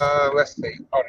Let's see. Oh,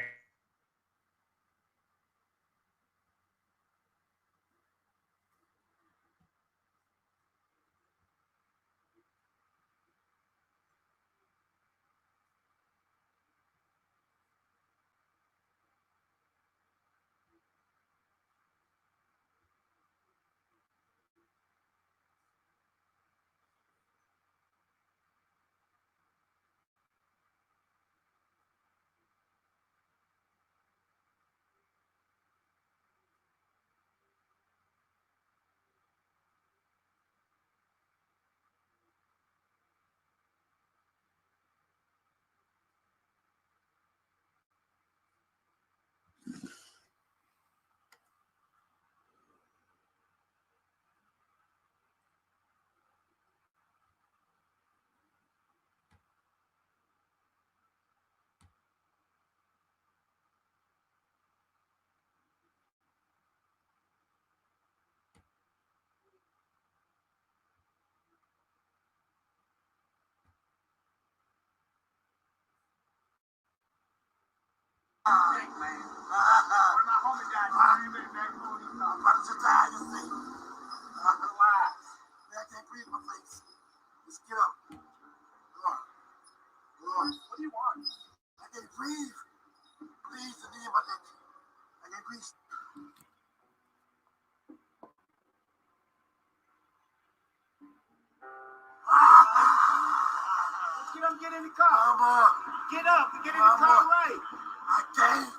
Get in the car. Mama. Get up and get in the car right. I can't.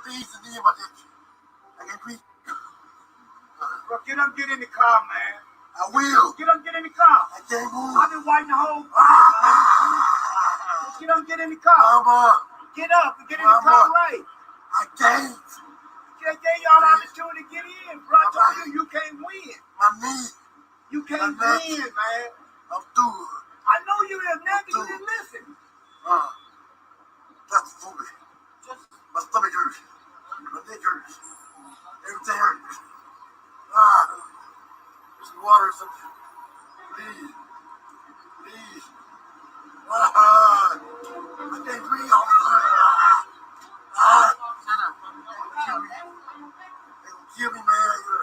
Please, the name of it. I can breathe. Bro, get up, get in the car, man. I will. Get up, get in the car. I can't move. I've been waiting the whole time. Get up, get in the car. Mama. Get up and get in the car right. I can't. I gave y'all the opportunity to get in, bro. I told you can't win. My knee. You can't win, man. I'm through. I know you didn't, nigga. You didn't listen. That's foolish. My stomach hurts. My neck hurts. Everything hurts. There's some water or something. Please. Please. I can't breathe. Kill me. They gonna kill me, man.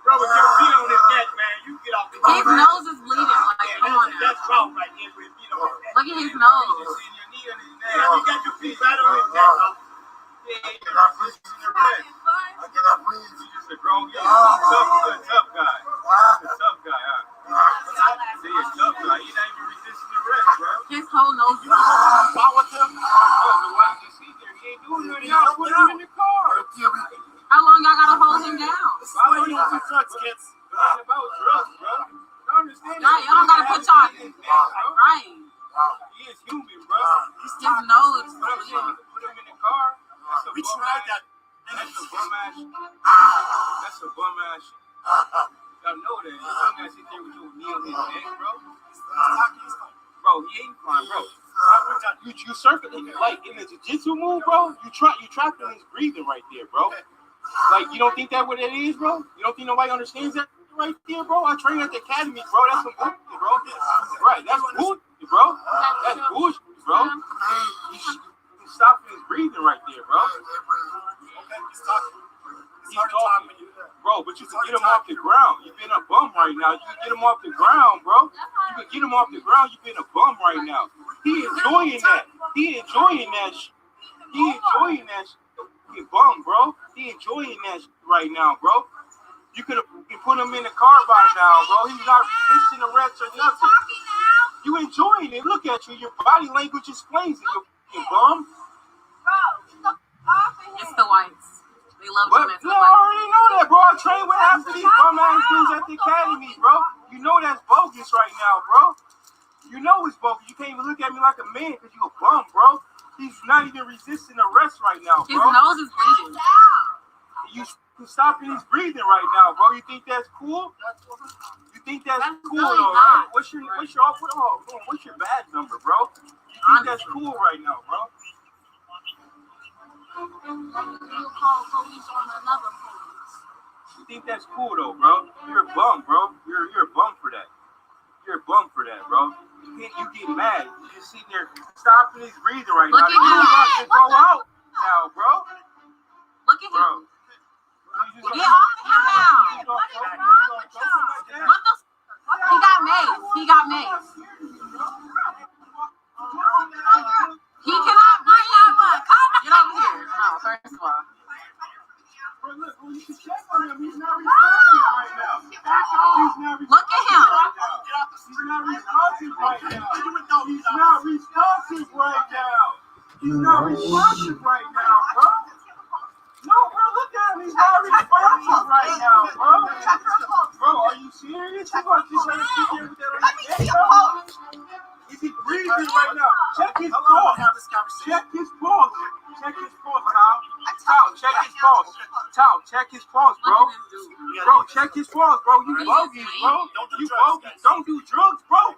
Bro, with your feet on his neck, man, you get off the His nose is bleeding. Like, come on now. That's wrong right there with your feet on his neck. Look at his nose. You see your knee on his neck. You got your feet right on his neck. I cannot breathe. I cannot breathe. He's just a grown guy. He's a tough guy. He's a tough guy, huh? See, he's a tough guy. He's not even resisting the rest, bro. His whole nose is Fight with him? Oh, the one you see there, he ain't doing nothing. Y'all put him in the car. How long y'all gotta hold him down? Why would you do drugs, kids? It ain't about drugs, bro. I understand. Nah, y'all don't gotta put y'all right. He is human, bro. His nose is Put him in the car. We tried that. That's a bum ass. That's a bum ass. Y'all know that. You don't gotta sit there with your knee on his neck, bro. Bro, he ain't fine, bro. You surfing like in the jiu-jitsu move, bro. You trapping his breathing right there, bro. Like, you don't think that what it is, bro? You don't think nobody understands that right there, bro? I trained at the academy, bro. That's some bullshit, bro. Right, that's bullshit, bro. That's bullshit, bro. He's stopping his breathing right there, bro. Okay, he's talking. Bro, but you can get him off the ground. You've been a bum right now. You can get him off the ground, bro. You can get him off the ground. You've been a bum right now. He enjoying that. He enjoying that. He enjoying that. You bum, bro. He enjoying that right now, bro. You could have put him in the car by now, bro. He's not resisting arrest or nothing. You enjoying it. Look at you. Your body language explains it, you bum. It's the whites. They love But them. no, I already know that, bro. I train with half of these bum ass dudes at the academy, bro. You know that's bogus right now, bro. You know it's bogus. You can't even look at me like a man because you a bum, bro. He's not even resisting arrest right now, bro. His nose is bleeding. You stopping his breathing right now, bro. You think that's cool? You think that's cool, really though, right? What's your badge number, bro? You think that's cool right now, bro? You think that's cool though, bro? You're a bum, bro. You're a bum for that. You're a bum for that, bro. You get mad. You're sitting there stopping his breathing right now. You're about to go out now, bro. Look at him. Get off him now. He got mace. He got mace. He cannot breathe. Get over here. No, first of all. Bro, look, you can check on him. He's not responsive right now. Look at him. He's not responsive right now. He's not responsive right now. He's not responsive right now, bro. No, bro, look at him. He's not responsive right now, bro. Bro, are you serious? You are just trying to sit here with that on his neck, bro? Is he breathing right now? Check his pulse. Check his pulse. Check his pulse, Tal. Check his pulse. Tal, check his pulse, bro. Bro, check his pulse, bro. You bogus, bro. You bogus. Don't do drugs, bro.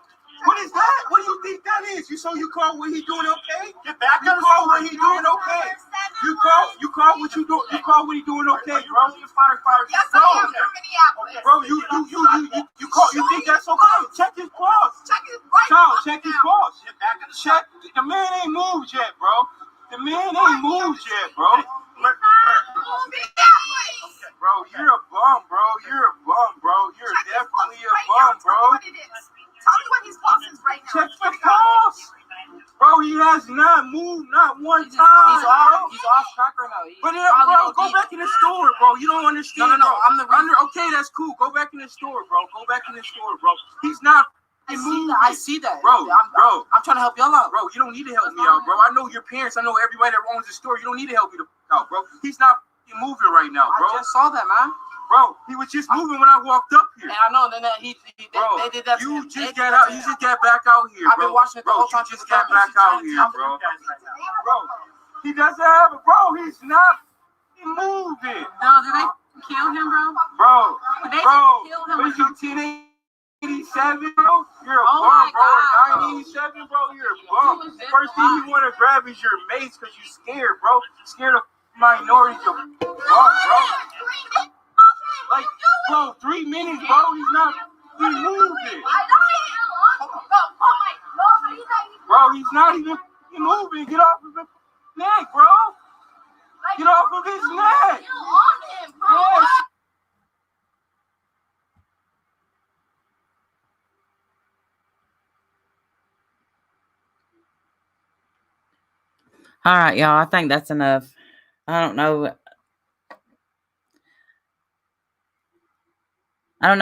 What is that? What do you think that is? You call what he doing okay? Get back. You call what he doing okay? You call what you do? You call what he doing okay, bro? Yes, I am from Minneapolis. Bro, you call? You think that's okay? Check his pulse. Check his right. Child, check his pulse. Check. The man ain't moved yet, bro. The man ain't moved yet, bro. Bro, you're a bum, bro. You're a bum, bro. You're definitely a bum, bro. Tell me what his pulse is right now. Check the pulse. Bro, he has not moved not one time. He's off track right now. But bro, go back in the store, bro. You don't understand. No. Bro. Okay, that's cool. Go back in the store, bro. Go back in the store, bro. He's not. I see that. Bro, I'm trying to help y'all out. Bro, you don't need to help me out, bro. I know your parents. I know everybody that owns the store. You don't need to help me out, bro. He's not moving right now, bro. I just saw that, man. Bro, he was just moving when I walked up here. And I know. Then they did that. You just got out. You just got back out here, bro. I've been watching it the whole time. You just got back out here, bro. Bro, he doesn't have it, bro. He's not moving. No, did they kill him, bro? Bro, kill him. what is you, 1087, bro? You're a Oh bum, my bro. God, 987, bro. You're a bum. First thing you want to grab is your mace because you scared, bro. Scared of minorities, you bum, bro. Like, bro, 3 minutes, bro. He's not moving. Bro, he's not even moving. Get off of his neck, bro. Get off of his neck. Yes. All right, y'all. I think that's enough. I don't know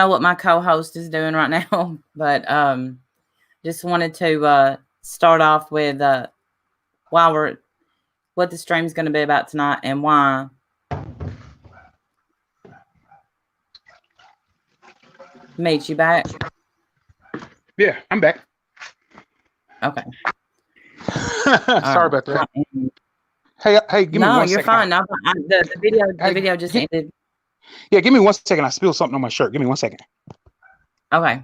what my co-host is doing right now, but just wanted to start off with what the stream's going to be about tonight and why. Meet you back? Yeah, I'm back. Okay. Sorry about that. Hey, give me 1 second. No, you're fine. No, the video just ended. Yeah, give me 1 second. I spilled something on my shirt. Give me 1 second. Okay.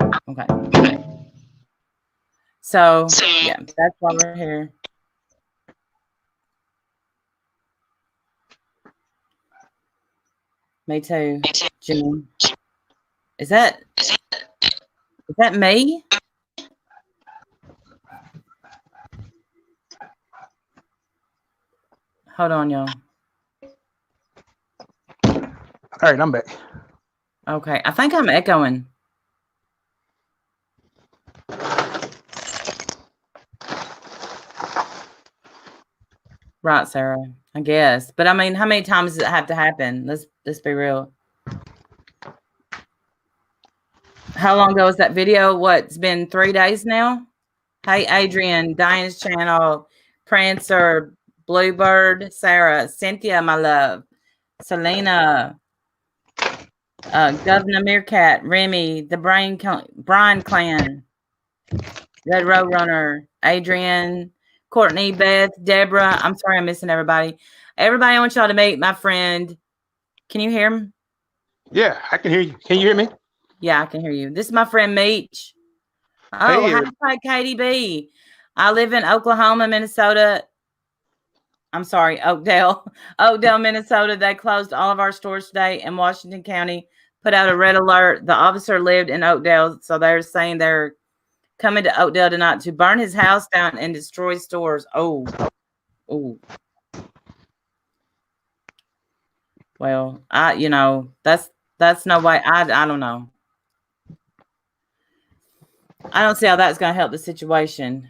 So, yeah, that's why we're here. Me too, June. Is that me? Hold on, y'all. All right, I'm back. Okay, I think I'm echoing. Right, Sarah. I guess. But I mean, how many times does it have to happen? Let's be real. How long ago was that video? What, it's been 3 days now? Hey, Adrian, Diane's channel, Prancer, Bluebird, Sarah, Cynthia, my love, Selena, Governor Meerkat, Remy, the Brian Clan, Red Roadrunner, Adrian, Courtney, Beth, Deborah. I'm sorry I'm missing everybody. Everybody, I want y'all to meet my friend. Can you hear him? Yeah, I can hear you. Can you hear me? Yeah, I can hear you. This is my friend Meech. Oh, Hey, hi, KDB. I live in Oklahoma, Minnesota. I'm sorry, Oakdale, Minnesota. They closed all of our stores today, and Washington County put out a red alert. The officer lived in Oakdale, so they're saying they're coming to Oakdale tonight to burn his house down and destroy stores. Oh. Well, that's no way. I don't know. I don't see how that's going to help the situation.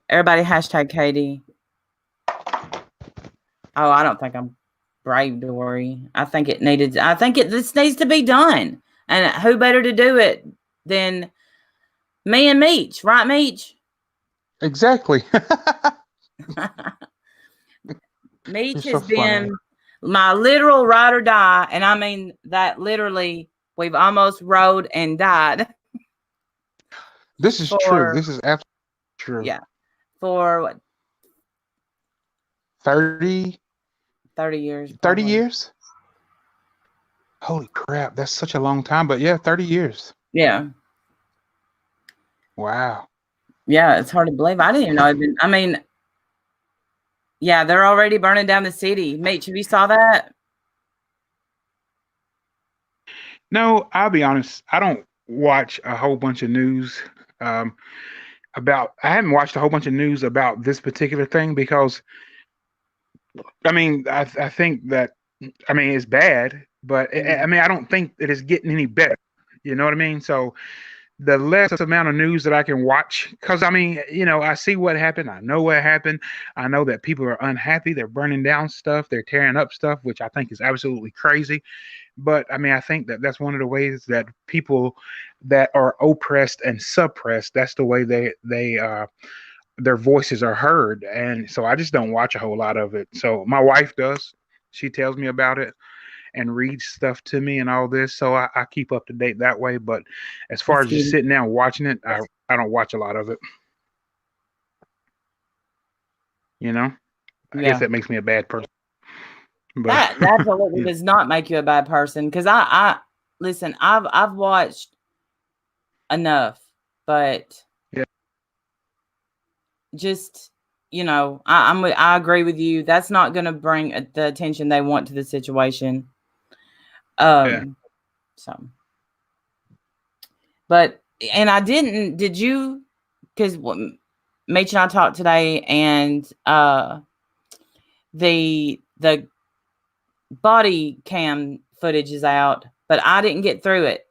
Everybody hashtag Katie. Oh, I don't think I'm brave to worry. I think this needs to be done. And who better to do it than me and Meech, right, Meech? exactly. Meech You're has so been funny. my literal ride or die. And I mean that literally, we've almost rode and died. This is true. This is absolutely true. Yeah. For what? 30 years. 30 Probably. years? Holy crap, that's such a long time. But yeah, 30 years. Yeah. Wow. Yeah, it's hard to believe. I didn't even know yeah, they're already burning down the city. Meech, have you saw that? No, I'll be honest. I don't watch a whole bunch of news um, I haven't watched a whole bunch of news about this particular thing because, I mean, I think that, I mean, it's bad, but I mean, I don't think that it's getting any better. You know what I mean? So the less amount of news that I can watch, because I mean, I see what happened. I know what happened. I know that people are unhappy. They're burning down stuff. They're tearing up stuff, which I think is absolutely crazy. But I mean, I think that that's one of the ways that people that are oppressed and suppressed, that's the way their voices are heard. And so I just don't watch a whole lot of it. So my wife does. She tells me about it and reads stuff to me and all this. So I keep up to date that way. But as far as just sitting down watching it, I don't watch a lot of it. I guess that makes me a bad person. But that absolutely does not make you a bad person. Because I listen, I've watched enough, but yeah, just I agree with you. That's not going to bring the attention they want to the situation. So, but did you? Because Meech and I talked today, and the body cam footage is out, but I didn't get through it.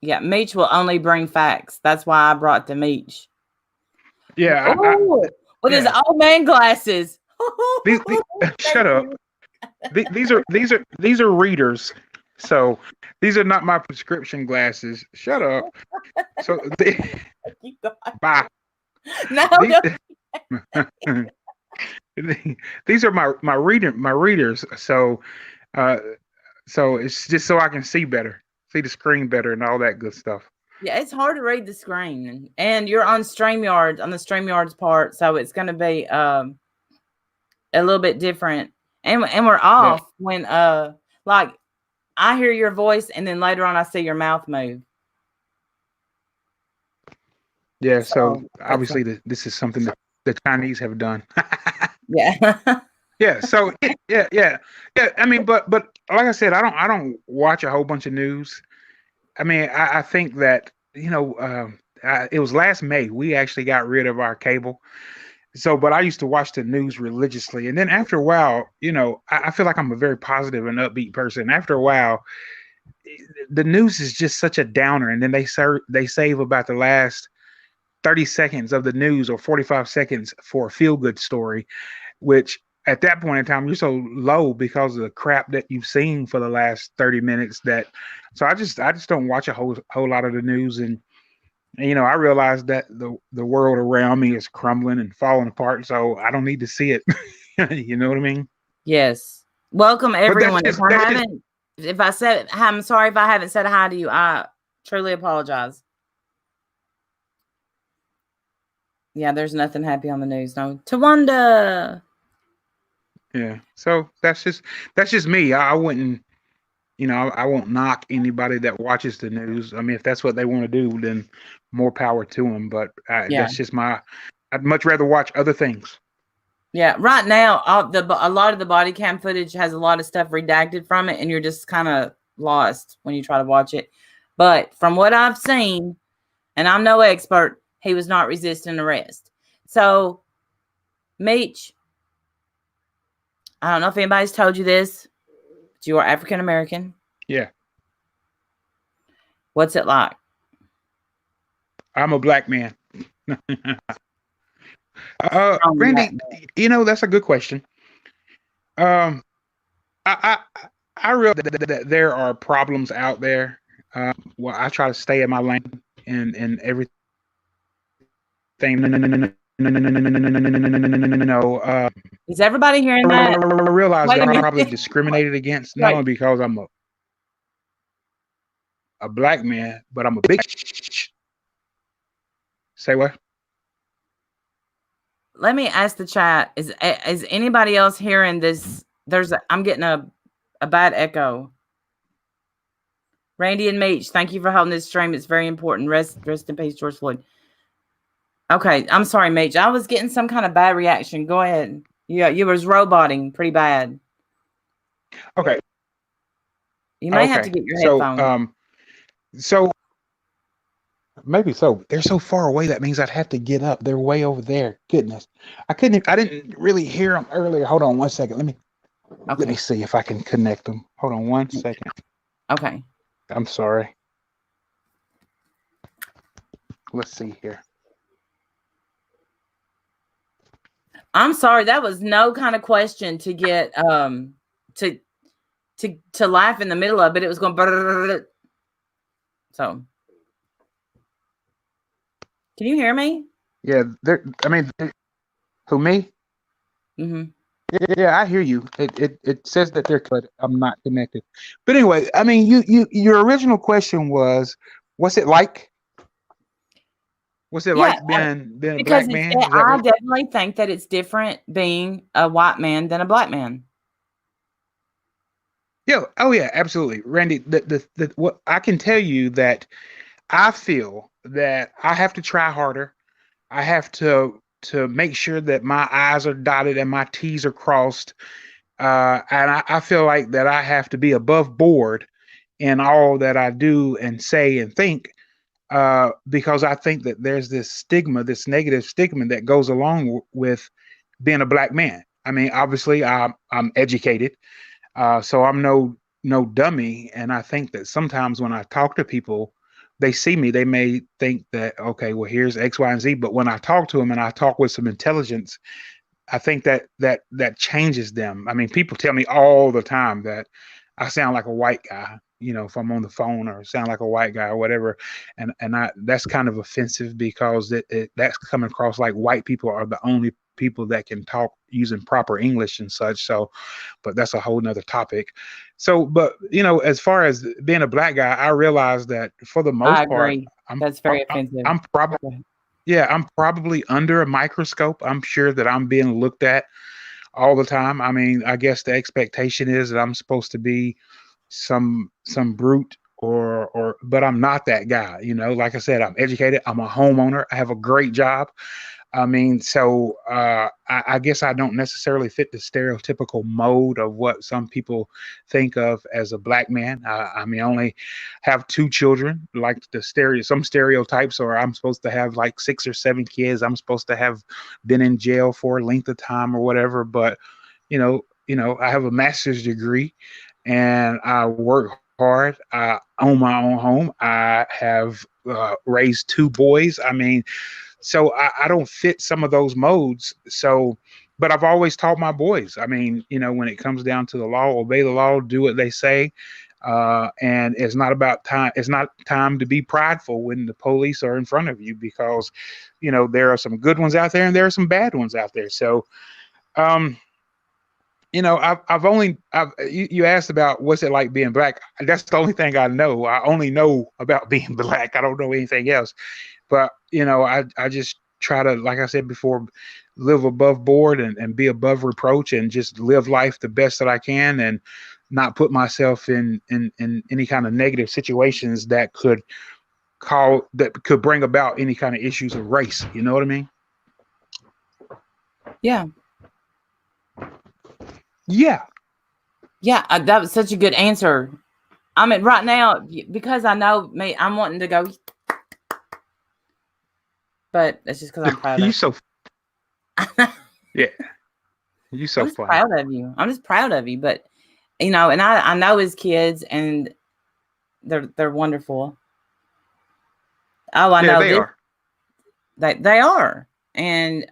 Yeah, Meech will only bring facts. That's why I brought the Meech. Yeah. With his old man glasses. Shut up. These are readers. So these are not my prescription glasses. Shut up. So bye. No. These are my readers. So it's just so I can see better, see the screen better, and all that good stuff. Yeah, it's hard to read the screen, and you're on StreamYard, on the StreamYard's part, so it's going to be a little bit different. And we're off when like I hear your voice, and then later on I see your mouth move. Yeah, so obviously this is something that the Chinese have done. Yeah. Yeah. So yeah. I mean, but like I said, I don't watch a whole bunch of news. I mean, I think that it was last May we actually got rid of our cable. So, but I used to watch the news religiously, and then after a while, I feel like I'm a very positive and upbeat person. After a while, the news is just such a downer, and then they save about the last 30 seconds of the news or 45 seconds for a feel good story, which at that point in time you're so low because of the crap that you've seen for the last 30 minutes that so I just don't watch a whole lot of the news. And I realize that the world around me is crumbling and falling apart, so I don't need to see it. You know what I mean? Yes. Welcome But that's everyone. just that's just If I said, I'm sorry if I haven't said hi to you. I truly apologize. Yeah, there's nothing happy on the news. No. Tawanda. yeah. So that's just me. I wouldn't, I won't knock anybody that watches the news. I mean, if that's what they want to do, then more power to them. But Yeah. that's just I'd much rather watch other things. Yeah, right now, a lot of the body cam footage has a lot of stuff redacted from it, and you're just kind of lost when you try to watch it. But from what I've seen, and I'm no expert, he was not resisting arrest. So, Meech, I don't know if anybody's told you this, but you are African American. Yeah. What's it like? I'm a black man. Randy, that's a good question. I realize that there are problems out there. Well, I try to stay in my lane and everything. Is everybody hearing that? I realize Wait a that I'm minute. probably discriminated against, not only because I'm a black man, but I'm a big. Say what? Let me ask the chat. Is anybody else hearing this? I'm getting a bad echo. Randy and Meech, thank you for holding this stream. It's very important. Rest in peace, George Floyd. Okay, I'm sorry, Meech. I was getting some kind of bad reaction. Go ahead. Yeah, you was roboting pretty bad. Okay. You may have to get your headphones. So maybe so. They're so far away. That means I'd have to get up. They're way over there. Goodness, I didn't really hear them earlier. Hold on 1 second. Let me see if I can connect them. Hold on 1 second. Okay. I'm sorry. Let's see here. I'm sorry. That was no kind of question to get to laugh in the middle of it. It was going. So, can you hear me? Yeah, who, me? Mm-hmm. Yeah, I hear you. It says that they're cut. I'm not connected. But anyway, I mean, your original question was, what's it like? What's it like being a black man? I definitely think that it's different being a white man than a black man. Yeah. Oh yeah, absolutely, Randy. What I can tell you that I feel that I have to try harder. I have to make sure that my I's are dotted and my T's are crossed. And I feel like that I have to be above board in all that I do and say and think, because I think that there's this stigma, this negative stigma that goes along with being a black man. I mean, obviously, I'm educated, so I'm no dummy, and I think that sometimes when I talk to people, they see me, they may think that, okay, well, here's X, Y, and Z. But when I talk to them and I talk with some intelligence, I think that changes them. I mean, people tell me all the time that I sound like a white guy, if I'm on the phone, or sound like a white guy or whatever. And that's kind of offensive, because that's coming across like white people are the only people that can talk using proper English and such. So, but that's a whole nother topic. So, but as far as being a black guy, I realize that for the most part, That's very offensive. I'm probably under a microscope. I'm sure that I'm being looked at all the time. I mean, I guess the expectation is that I'm supposed to be some brute, but I'm not that guy. Like I said, I'm educated. I'm a homeowner. I have a great job. I mean, so I guess I don't necessarily fit the stereotypical mode of what some people think of as a black man. I mean, I only have two children. Like some stereotypes, or I'm supposed to have like 6 or 7 kids. I'm supposed to have been in jail for a length of time or whatever. But I have a master's degree, and I work hard. I own my own home. I have raised two boys. I mean, so I don't fit some of those modes. So, but I've always taught my boys. I mean, when it comes down to the law, obey the law, do what they say. And it's not about time. It's not time to be prideful when the police are in front of you, because, there are some good ones out there and there are some bad ones out there. So, you asked about what's it like being black. That's the only thing I know. I only know about being black. I don't know anything else. But, I just try to, like I said before, live above board and be above reproach, and just live life the best that I can, and not put myself in any kind of negative situations that could bring about any kind of issues of race. You know what I mean? Yeah. Yeah. Yeah. That was such a good answer. I mean, right now, because I know me, I'm wanting to go, but that's just because I'm proud of You so yeah. You so I'm just funny. proud of you. I'm just proud of you. But and I know his kids, and they're wonderful. Oh, I know they are. They are. And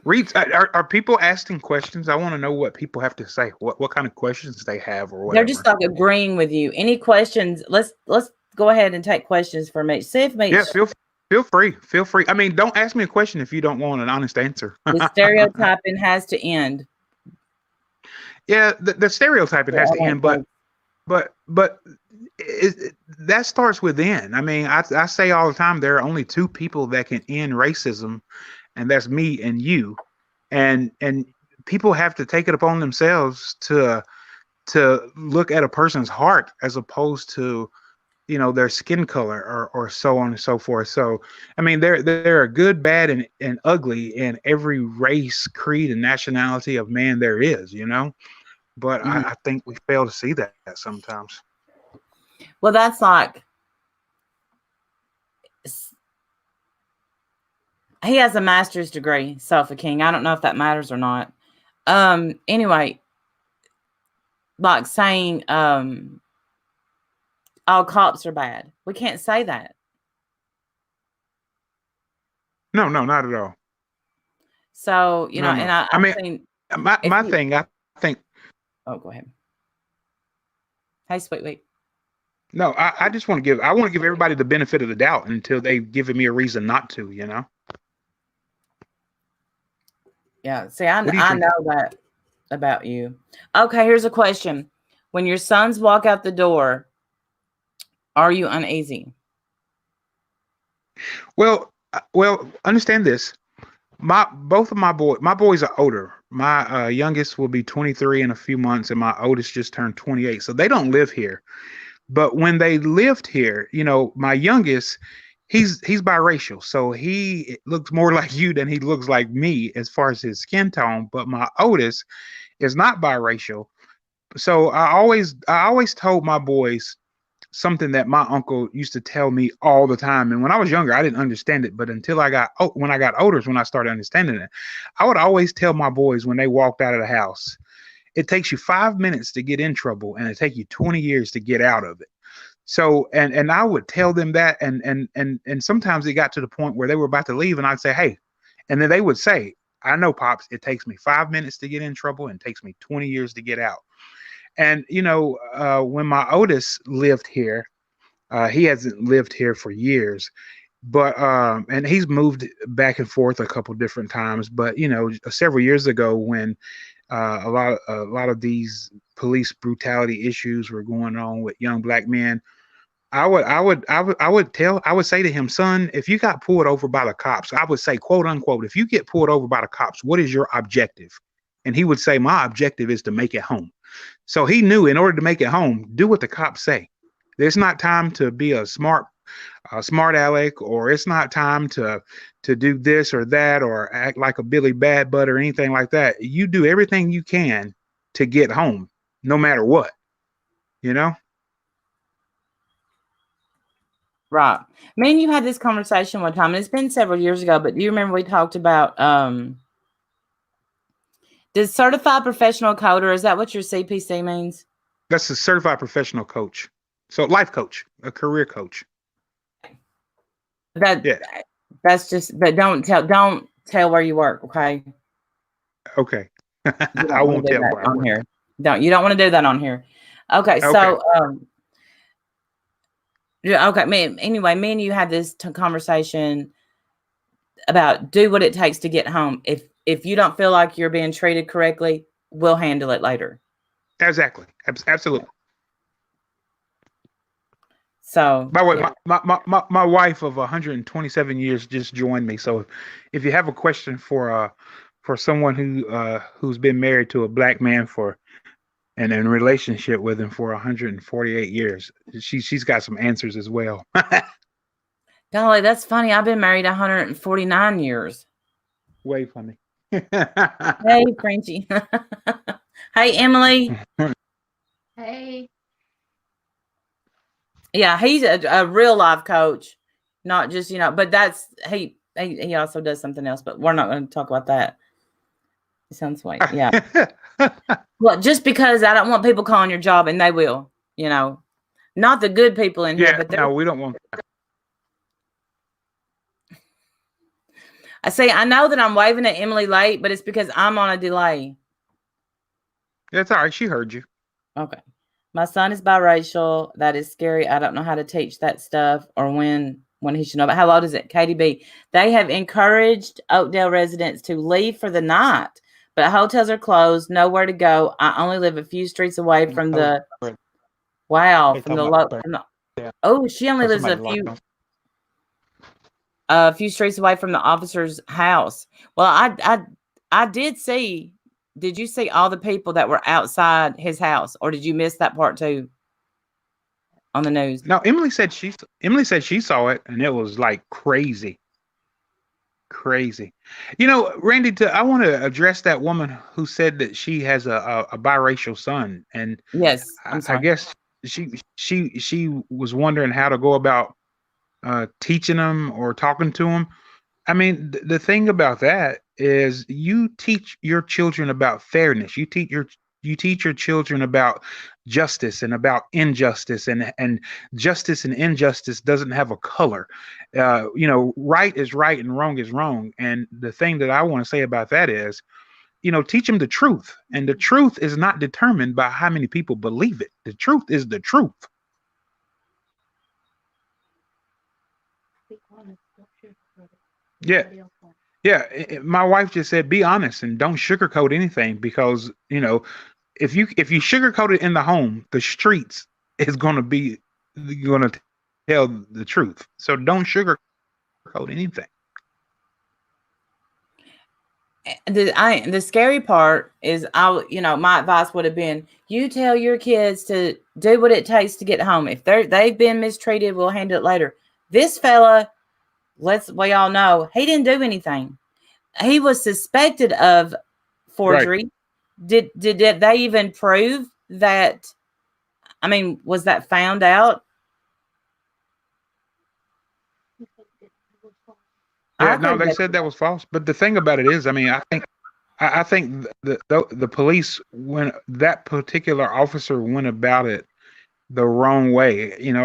Reed, are people asking questions? I want to know what people have to say. What kind of questions they have, or whatever. they're just like agreeing with you. Any questions? Let's go ahead and take questions from Mitch. See if Mitch. Yeah, feel free. Feel free. I mean, don't ask me a question if you don't want an honest answer. The stereotyping has to end. Yeah, the stereotyping has to end, but that starts within. I mean, I say all the time, there are only two people that can end racism, and that's me and you. And people have to take it upon themselves to look at a person's heart, as opposed to their skin color, or so on and so forth. So, I mean, there are good, bad, and ugly in every race, creed, and nationality of man there is, but I think we fail to see that sometimes. Well, that's like, he has a master's degree, Sofa King. I don't know if that matters or not. Anyway, like saying, all cops are bad. We can't say that. No, not at all. So, No. and I mean, my thing, I think. Oh, go ahead. Hey, sweet. No, I just want to give everybody the benefit of the doubt until they've given me a reason not to, Yeah. See, I know that about you. Okay, here's a question. When your sons walk out the door, are you uneasy? Well, understand this. Both of my boys are older. My youngest will be 23 in a few months, and my oldest just turned 28. So they don't live here. But when they lived here, my youngest, he's biracial. So he looks more like you than he looks like me as far as his skin tone. But my oldest is not biracial. So I always told my boys something that my uncle used to tell me all the time. And when I was younger, I didn't understand it. But when I got older is when I started understanding it. I would always tell my boys when they walked out of the house, it takes you 5 minutes to get in trouble, and it takes you 20 years to get out of it. So, and I would tell them that, and sometimes it got to the point where they were about to leave, and I'd say, hey, and then they would say, I know, Pops, it takes me 5 minutes to get in trouble, and it takes me 20 years to get out. And, when my oldest lived here, he hasn't lived here for years, but, and he's moved back and forth a couple different times, but, several years ago when, a lot of these police brutality issues were going on with young black men, I would say to him, son, if you got pulled over by the cops, I would say, quote unquote, if you get pulled over by the cops, what is your objective? And he would say, my objective is to make it home. So he knew in order to make it home, do what the cops say. There's not time to be a smart smart aleck, or it's not time to do this or that, or act like a Billy Bad Butt or anything like that. You do everything you can to get home, no matter what, you know? Right. Me and you had this conversation one time, and it's been several years ago, but do you remember we talked about does certified professional coder, is that what your CPC means? That's a certified professional coach. So life coach, a career coach. That's just, but don't tell where you work, okay? Okay. I won't tell where I on work. here. You don't want to do that on here. Okay, so okay, anyway, me and you had this conversation about do what it takes to get home. If you don't feel like you're being treated correctly, we'll handle it later. Exactly. Absolutely. So, by the way, my wife of 127 years just joined me. So if you have a question for someone who's been married to a black man and in a relationship with him for 148 years, she's got some answers as well. Golly, that's funny. I've been married 149 years. Way funny. Hey, Frenchie. Hey, Emily. Hey. Yeah, he's a real life coach, not just, but that's, he also does something else, but we're not going to talk about that. It sounds sweet. Yeah. Well, just because I don't want people calling your job, and they will, not the good people in here, but no, we don't want. I say, I know that I'm waving at Emily late, but it's because I'm on a delay. That's all right. She heard you. Okay. My son is biracial. That is scary. I don't know how to teach that stuff or when he should know. But how old is it? KDB. They have encouraged Oakdale residents to leave for the night, but hotels are closed. Nowhere to go. I only live a few streets away from the. Wow. Oh, she only lives a few streets away from the officer's house. Well, I did see. Did you see all the people that were outside his house, or did you miss that part too on the news? No, Emily said she saw it, and it was like crazy. Randy, I want to address that woman who said that she has a biracial son, and yes, I'm sorry. I guess she was wondering how to go about teaching them or talking to them. I mean, the thing about that is you teach your children about fairness. You teach your children about justice and about injustice, and justice and injustice doesn't have a color. Right is right and wrong is wrong. And the thing that I want to say about that is, teach them the truth. And the truth is not determined by how many people believe it. The truth is the truth. Yeah. My wife just said, be honest and don't sugarcoat anything, because, if you sugarcoat it in the home, the streets is going to tell the truth. So don't sugarcoat anything. The scary part is, my advice would have been, you tell your kids to do what it takes to get home. If they've been mistreated, we'll handle it later. This fella, we all know he didn't do anything. He was suspected of forgery. Right. Did they even prove that? I mean, was that found out? Yeah, no, they said that was false. But the thing about it is, I mean, I think the police, when that particular officer went about it the wrong way, and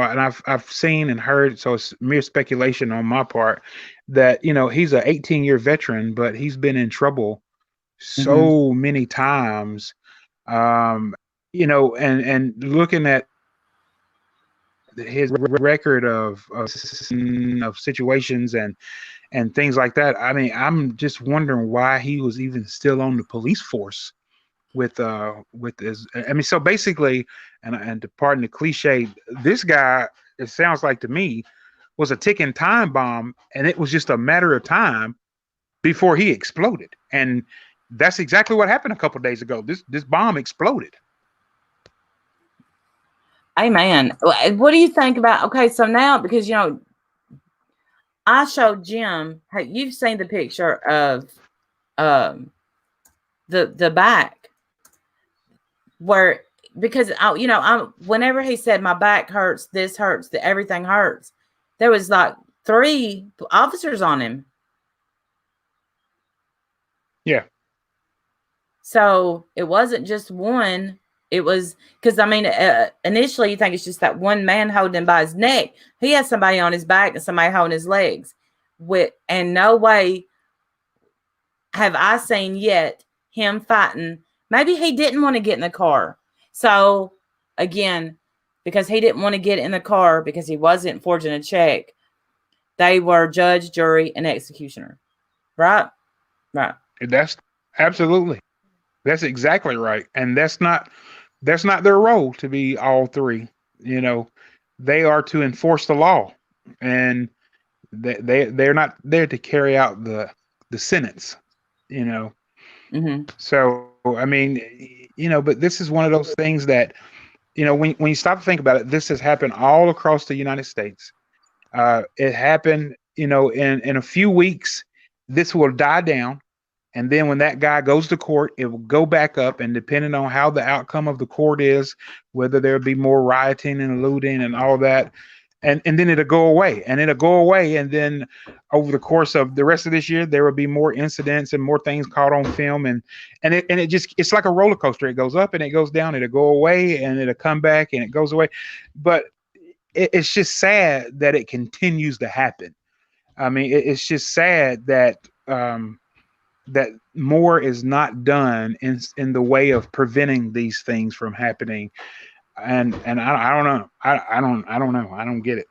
I've seen and heard, so it's mere speculation on my part, that he's an 18-year veteran, but he's been in trouble so many times, and looking at his record of situations and things like that. I mean, I'm just wondering why he was even still on the police force with this. I mean, so basically, and to pardon the cliche, this guy, it sounds like to me, was a ticking time bomb, and it was just a matter of time before he exploded. And that's exactly what happened a couple of days ago. This bomb exploded. Amen. What do you think about? Okay, so now because I showed Jim. Hey, you've seen the picture of the back where because I'm whenever he said my back hurts, this hurts, everything hurts. There was like 3 officers on him. Yeah. So it wasn't just one. It was because initially you think it's just that one man holding him by his neck. He has somebody on his back and somebody holding his legs. And no way have I seen yet him fighting. Maybe he didn't want to get in the car. So again, because he didn't want to get in the car because he wasn't forging a check, they were judge, jury, and executioner. Right? Right. That's absolutely. That's exactly right. And that's not their role to be all 3. They are to enforce the law, and they're not there to carry out the sentence. Mm-hmm. So I mean, but this is one of those things that when you stop to think about it, this has happened all across the United States. It happened, in a few weeks, this will die down. And then when that guy goes to court, it will go back up. And depending on how the outcome of the court is, whether there'll be more rioting and looting and all that, and then it'll go away. And it'll go away. And then over the course of the rest of this year, there will be more incidents and more things caught on film. And it's like a roller coaster. It goes up and it goes down. It'll go away and it'll come back and it goes away. But it's just sad that it continues to happen. I mean, it's just sad that that more is not done in the way of preventing these things from happening. And I don't know. I don't know. I don't get it.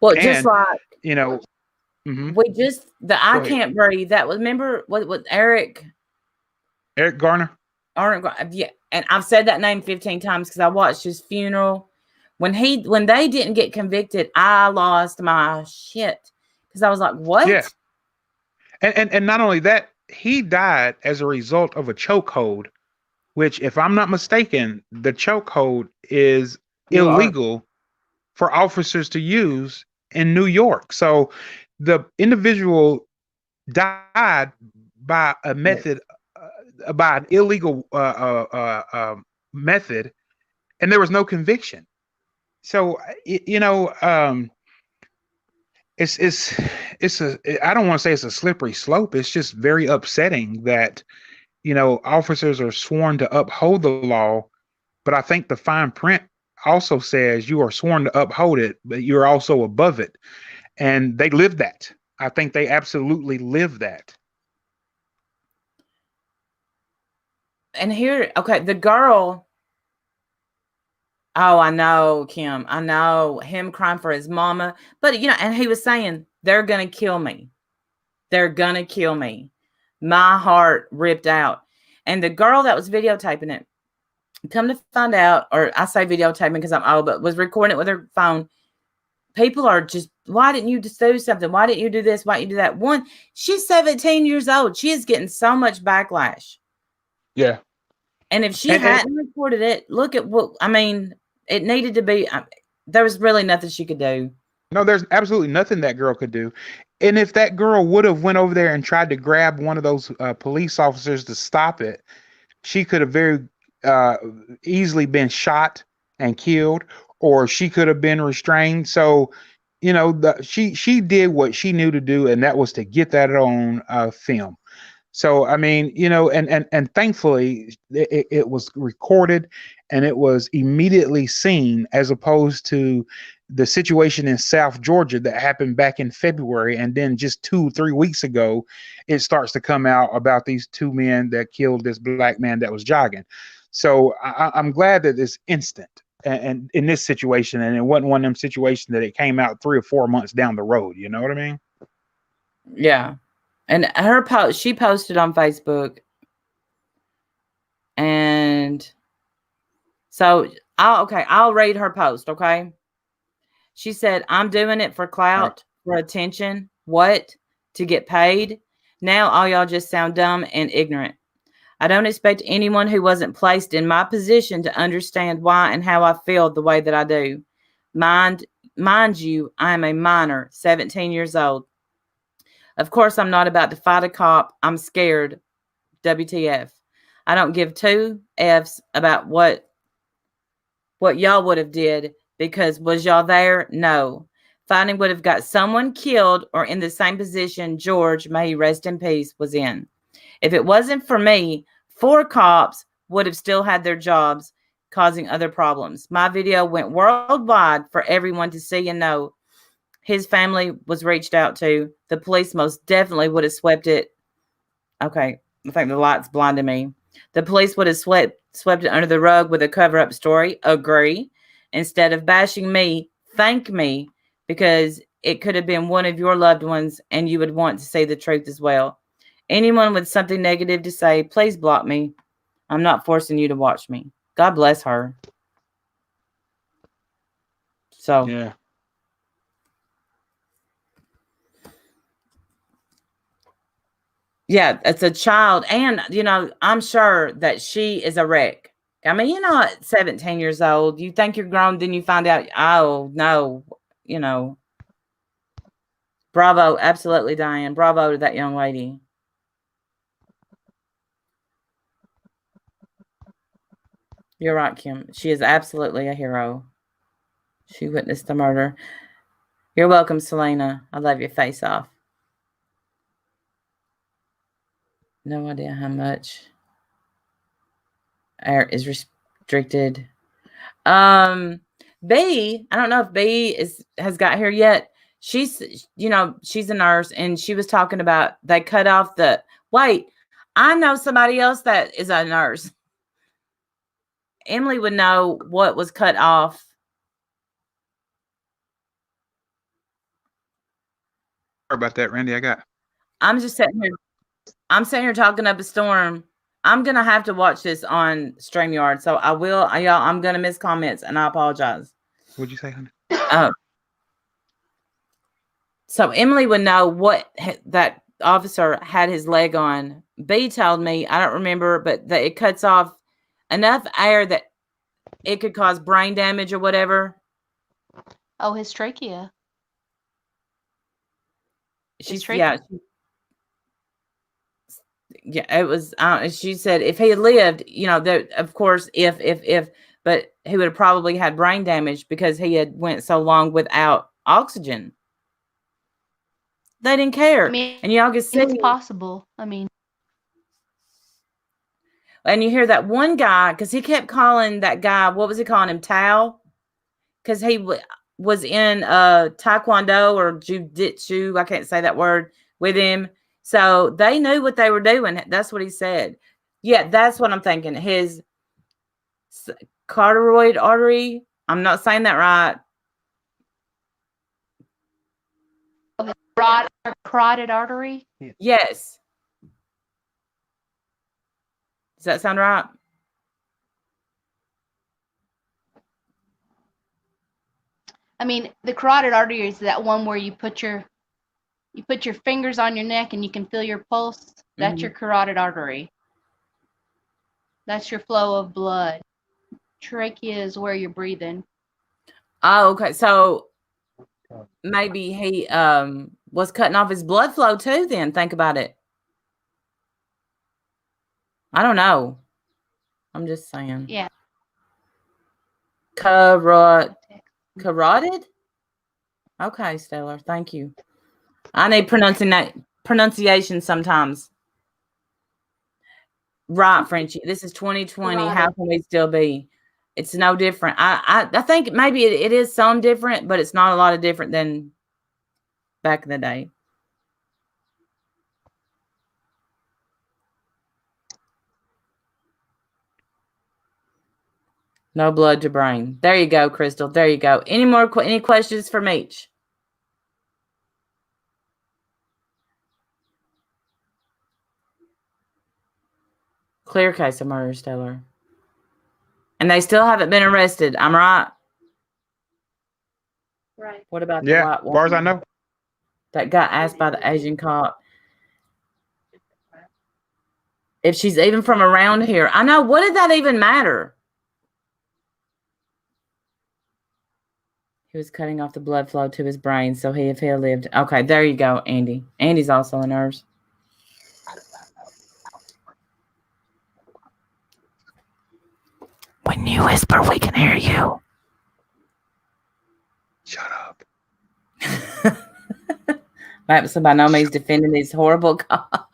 Well, just like mm-hmm. we just I can't breathe. That was remember what Eric Garner. Yeah, and I've said that name 15 times because I watched his funeral. When they didn't get convicted, I lost my shit because I was like, what? Yeah. And not only that, he died as a result of a chokehold, which, if I'm not mistaken, the chokehold is illegal for officers to use in New York. So the individual died by a method, by an illegal method, and there was no conviction. So I don't want to say it's a slippery slope. It's just very upsetting that, officers are sworn to uphold the law, but I think the fine print also says you are sworn to uphold it, but you're also above it. And they live that. I think they absolutely live that. And here, okay, the girl. Oh, I know, Kim. I know him crying for his mama. But, and he was saying, they're going to kill me. They're going to kill me. My heart ripped out. And the girl that was videotaping it, come to find out, or I say videotaping because I'm old, but was recording it with her phone. People are just, why didn't you just do something? Why didn't you do this? Why didn't you do that? One, she's 17 years old. She is getting so much backlash. Yeah. And if she hadn't reported it, look at it needed to be, there was really nothing she could do. No, there's absolutely nothing that girl could do. And if that girl would have went over there and tried to grab one of those police officers to stop it, she could have very easily been shot and killed, or she could have been restrained. So, she did what she knew to do, and that was to get that on film. So, I mean, and thankfully it was recorded and it was immediately seen, as opposed to the situation in South Georgia that happened back in February. And then just 2-3 weeks ago, it starts to come out about these 2 men that killed this black man that was jogging. So I'm glad that it's instant and in this situation, and it wasn't one of them situations that it came out 3 or 4 months down the road. You know what I mean? Yeah. And her post, she posted on Facebook. And so I'll read her post. Okay. She said, I'm doing it for clout, for attention. What? To get paid? Now all y'all just sound dumb and ignorant. I don't expect anyone who wasn't placed in my position to understand why and how I feel the way that I do. Mind you, I am a minor, 17 years old. Of course, I'm not about to fight a cop. I'm scared. WTF. I don't give two F's about what y'all would have did, because was y'all there? No. Fighting would have got someone killed or in the same position George, may he rest in peace, was in. If it wasn't for me, 4 cops would have still had their jobs, causing other problems. My video went worldwide for everyone to see and know. His family was reached out to. The police most definitely would have swept it. Okay, I think the light's blinding me. The police would have swept it under the rug with a cover-up story. Agree. Instead of bashing me, thank me, because it could have been one of your loved ones and you would want to say the truth as well. Anyone with something negative to say, please block me. I'm not forcing you to watch me. God bless her. So, Yeah. yeah, it's a child. And, I'm sure that she is a wreck. I mean, you're not 17 years old. You think you're grown, then you find out, oh, no, Bravo. Absolutely, Diane. Bravo to that young lady. You're right, Kim. She is absolutely a hero. She witnessed the murder. You're welcome, Selena. I love your face off. No idea how much air is restricted. B, I don't know if B has got here yet. She's a nurse, and she was talking about they cut off wait, I know somebody else that is a nurse. Emily would know what was cut off. Sorry about that, Randy. I'm sitting here talking up a storm. I'm gonna have to watch this on StreamYard, so I will. Y'all, I'm gonna miss comments, and I apologize. What'd you say, honey? So Emily would know what that officer had his leg on. B told me, I don't remember, but that it cuts off enough air that it could cause brain damage or whatever. Oh, his trachea. Yeah, it was. She said if he had lived, of course, but he would have probably had brain damage because he had went so long without oxygen. They didn't care. I mean, and y'all can see it's possible. I mean, and you hear that one guy, because he kept calling that guy, what was he calling him, Tao? Because he was in Taekwondo or Jiu-Jitsu, I can't say that word, with him. So they knew what they were doing. That's what he said. Yeah, that's what I'm thinking. His carotid artery, I'm not saying that right. Carotid artery? Yes. Does that sound right? I mean, the carotid artery is that one where you put your fingers on your neck and you can feel your pulse. That's your carotid artery. That's your flow of blood. Trachea is where you're breathing. Oh, okay. So maybe he was cutting off his blood flow too then. Think about it. I don't know. I'm just saying. Yeah. Carotid? Okay, Stellar. Thank you. I need pronunciation sometimes. Right, Frenchie. This is 2020. Carotid. How can we still be? It's no different. I think maybe it is some different, but it's not a lot of different than back in the day. No blood to brain. There you go, Crystal. There you go. Any questions for Meech? Clear case of murder, Stellar. And they still haven't been arrested. I'm right. Right. What about the white woman? As far as I know. That got asked by the Asian cop. If she's even from around here. I know. What did that even matter? He was cutting off the blood flow to his brain, so if he had lived. Okay, there you go, Andy. Andy's also a nurse. When you whisper, we can hear you. Shut up. So by no means defending these horrible cops.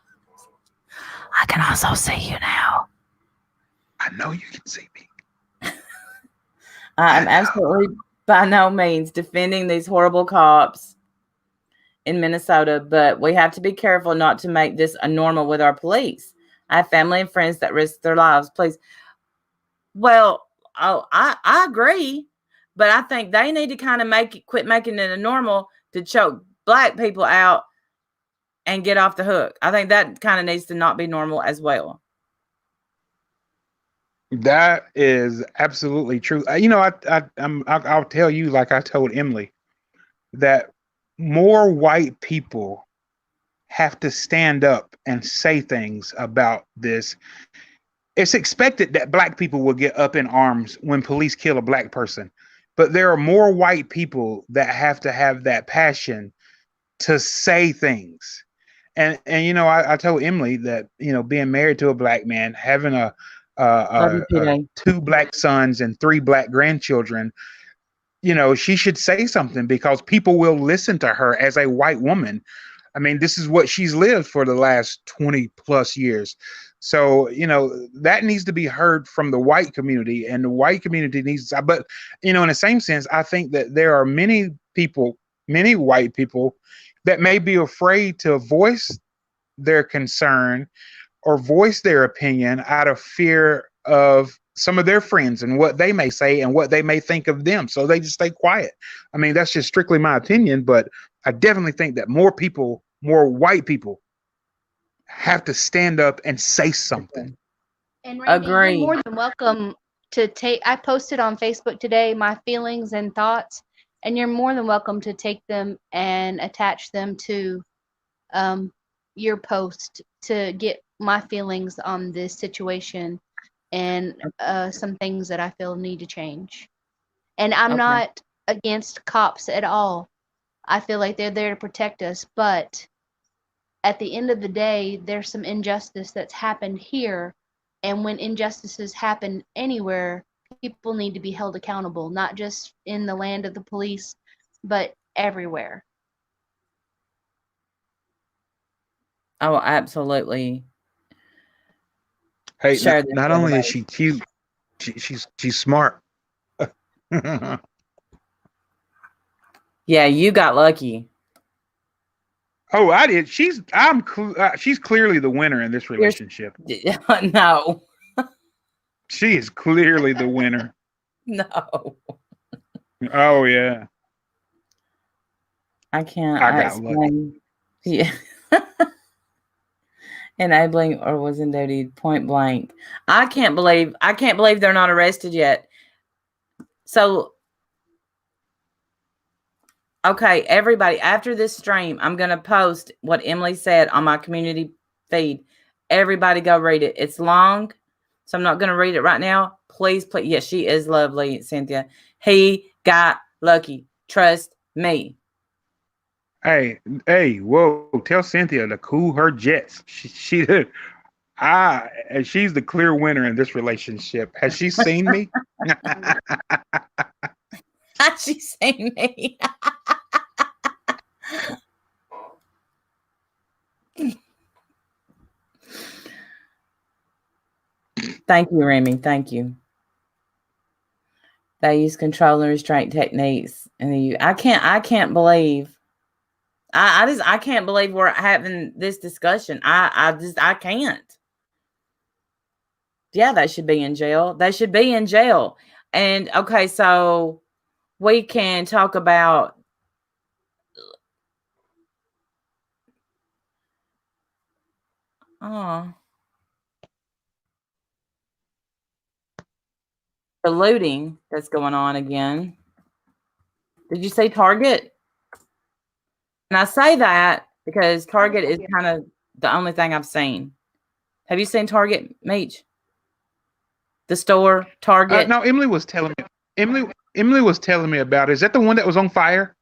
I can also see you now. I know you can see me. I'm absolutely by no means defending these horrible cops in Minnesota, but we have to be careful not to make this a normal with our police. I have family and friends that risk their lives. Please. Well, I agree, but I think they need to kind of quit making it a normal to choke Black people out and get off the hook. I think that kind of needs to not be normal as well. That is absolutely true. I'll tell you, like I told Emily, that more white people have to stand up and say things about this. It's expected that Black people will get up in arms when police kill a Black person, but there are more white people that have to have that passion to say things. And I told Emily that being married to a Black man, having two Black sons and 3 Black grandchildren, she should say something because people will listen to her as a white woman. I mean, this is what she's lived for the last 20 plus years. So, that needs to be heard from the white community, and the white community needs, but, in the same sense, I think that there are many white people that may be afraid to voice their concern or voice their opinion out of fear of some of their friends and what they may say and what they may think of them. So they just stay quiet. I mean, that's just strictly my opinion, but I definitely think that more white people have to stand up and say something. And Randy, Agree. you're more than welcome to take. I posted on Facebook today my feelings and thoughts, and you're more than welcome to take them and attach them to your post to get my feelings on this situation and some things that I feel need to change. And I'm not against cops at all. I feel like they're there to protect us, but at the end of the day, there's some injustice that's happened here. And when injustices happen anywhere, people need to be held accountable, not just in the land of the police, but everywhere. Oh, absolutely. Hey, not only is she cute, she's smart. Yeah, you got lucky. Oh, I did. She's clearly the winner in this relationship. No. She is clearly the winner. No. Oh yeah. I can't. I got lucky. Yeah. Enabling or was indicted point blank. I can't believe they're not arrested yet. So okay, everybody, after this stream, I'm going to post what Emily said on my community feed. Everybody go read it. It's long, so I'm not going to read it right now. Please. Yes, she is lovely, Cynthia. He got lucky. Trust me. Hey, whoa! Tell Cynthia to cool her jets. She's the clear winner in this relationship. Has she seen me? Has she seen me? Thank you, Remy. Thank you. They use control and restraint techniques, and I can't believe. I can't believe we're having this discussion. I can't. Yeah, they should be in jail. They should be in jail. And okay, so we can talk about the looting that's going on again. Did you say Target? And I say that because Target is kind of the only thing I've seen. Have you seen Target, Meech? The store, Target. No, Emily was telling me. Emily was telling me about it. Is that the one that was on fire?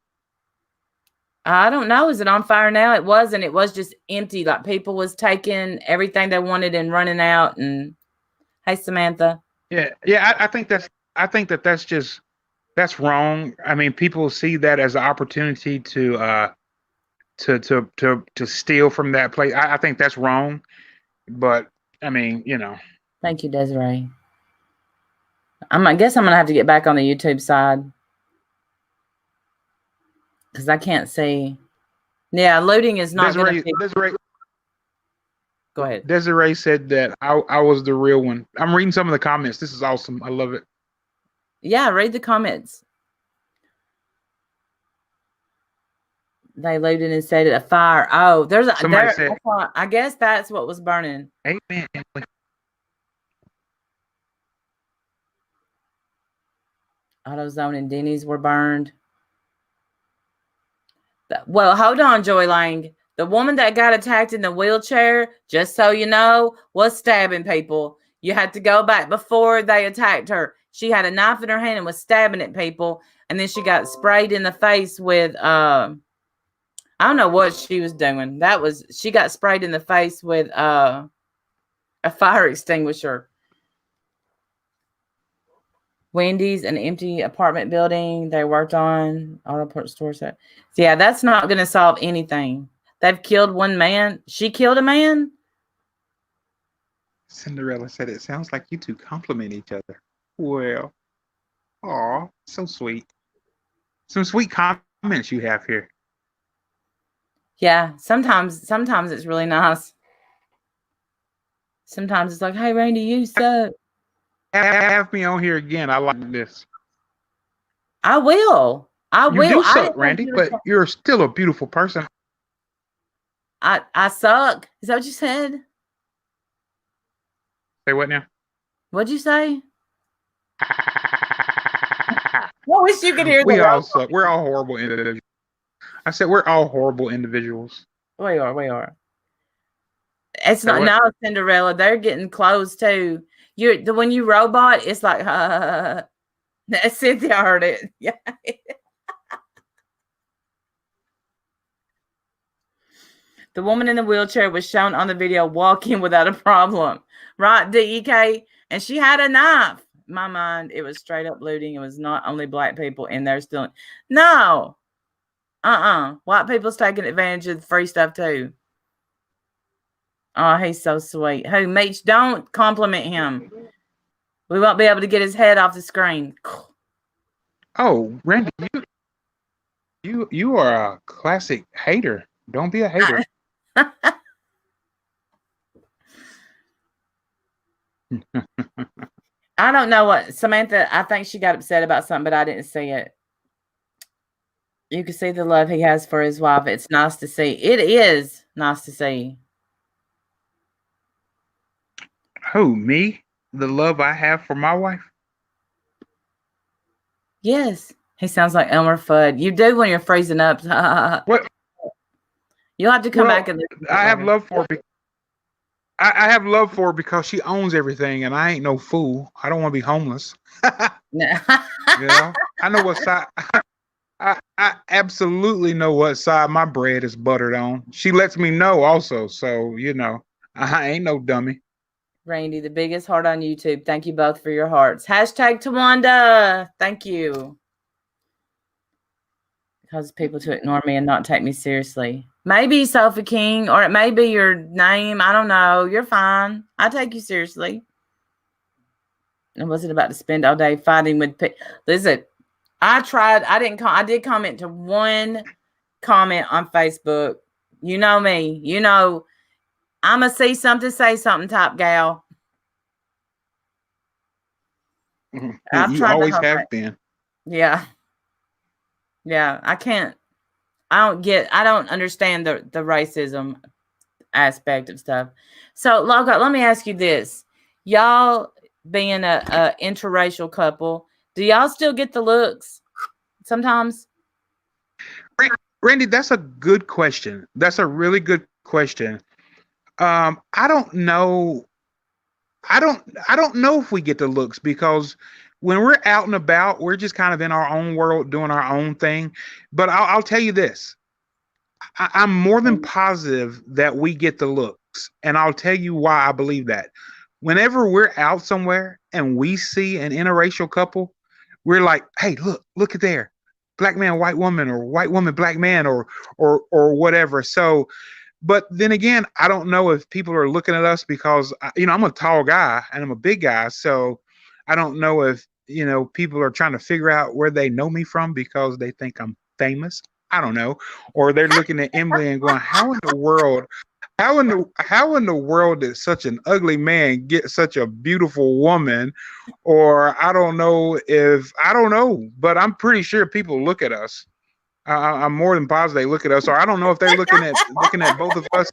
I don't know. Is it on fire now? It wasn't. It was just empty. Like people was taking everything they wanted and running out. And hey, Samantha. Yeah. I think that's wrong. I mean, people see that as an opportunity to steal from that place. I think that's wrong. But I mean, Thank you, Desiree. I guess I'm gonna have to get back on the YouTube side because I can't see. Yeah, looting is not. Desiree, go ahead. Desiree said that I was the real one. I'm reading some of the comments. This is awesome. I love it. Yeah, read the comments. They looted and set it afire. Oh, there's a. Somebody said, I guess that's what was burning. Amen. AutoZone and Denny's were burned. Well, hold on, Joy Lang. The woman that got attacked in the wheelchair, just so you know, was stabbing people. You had to go back before they attacked her. She had a knife in her hand and was stabbing at people. And then she got sprayed in the face with, I don't know what she was doing. She got sprayed in the face with a fire extinguisher. Wendy's, an empty apartment building they worked on. Auto parts store set. So yeah, that's not going to solve anything. They've killed one man. She killed a man. Cinderella said, it sounds like you two compliment each other. Well, aw, so sweet. Some sweet comments you have here. Yeah, sometimes it's really nice. Sometimes it's like, hey, Randy, you suck. Have me on here again. I like this. I will. You do suck, Randy, but you're still a beautiful person. I suck. Is that what you said? Say what now? What'd you say? I wish you could hear We all suck. We're all horrible individuals. I said we're all horrible individuals. We are. It's not now, Cinderella. They're getting close too. When you robot, it's like Cynthia heard it. Yeah. The woman in the wheelchair was shown on the video walking without a problem. Right, DEK? And she had a knife. In my mind, it was straight up looting. It was not only black people in there stealing. No. White people's taking advantage of the free stuff too. Oh, he's so sweet. Who, Meech, don't compliment him. We won't be able to get his head off the screen. Oh, Randy, you are a classic hater. Don't be a hater. I don't know what Samantha, I think she got upset about something, but I didn't see it. You can see the love he has for his wife. It's nice to see. It is nice to see. Who, me? The love I have for my wife? Yes. He sounds like Elmer Fudd. You do when you're freezing up. What? You'll have to come back and listen. I have love for her. I have love for her because she owns everything, and I ain't no fool. I don't want to be homeless. I know what side. I absolutely know what side my bread is buttered on. She lets me know also, so I ain't no dummy. Randy, the biggest heart on YouTube. Thank you both for your hearts. Hashtag Tawanda. Thank you. Causes people to ignore me and not take me seriously. Maybe Sophie King, or it may be your name. I don't know. You're fine. I take you seriously. I wasn't about to spend all day fighting with people. Listen, I tried. I did comment to one comment on Facebook. You know me. You know, I'm a see something, say something type gal. You always have been. Yeah. Yeah, I can't. I don't understand the racism aspect of stuff. So, Logo, let me ask you this. Y'all being a interracial couple, do y'all still get the looks sometimes? Randy, that's a good question. That's a really good question. I don't know. I don't know if we get the looks because when we're out and about, we're just kind of in our own world doing our own thing. But I'll tell you this. I'm more than positive that we get the looks. And I'll tell you why I believe that. Whenever we're out somewhere and we see an interracial couple, we're like, hey, look at there. Black man, white woman, or white woman, black man, or whatever. So, but then again, I don't know if people are looking at us because I'm a tall guy and I'm a big guy, so I don't know if people are trying to figure out where they know me from because they think I'm famous. I don't know, or they're looking at Emily and going, "How in the world? How in the world did such an ugly man get such a beautiful woman?" Or I don't know, but I'm pretty sure people look at us. I'm more than positive they look at us, or I don't know if they're looking at both of us.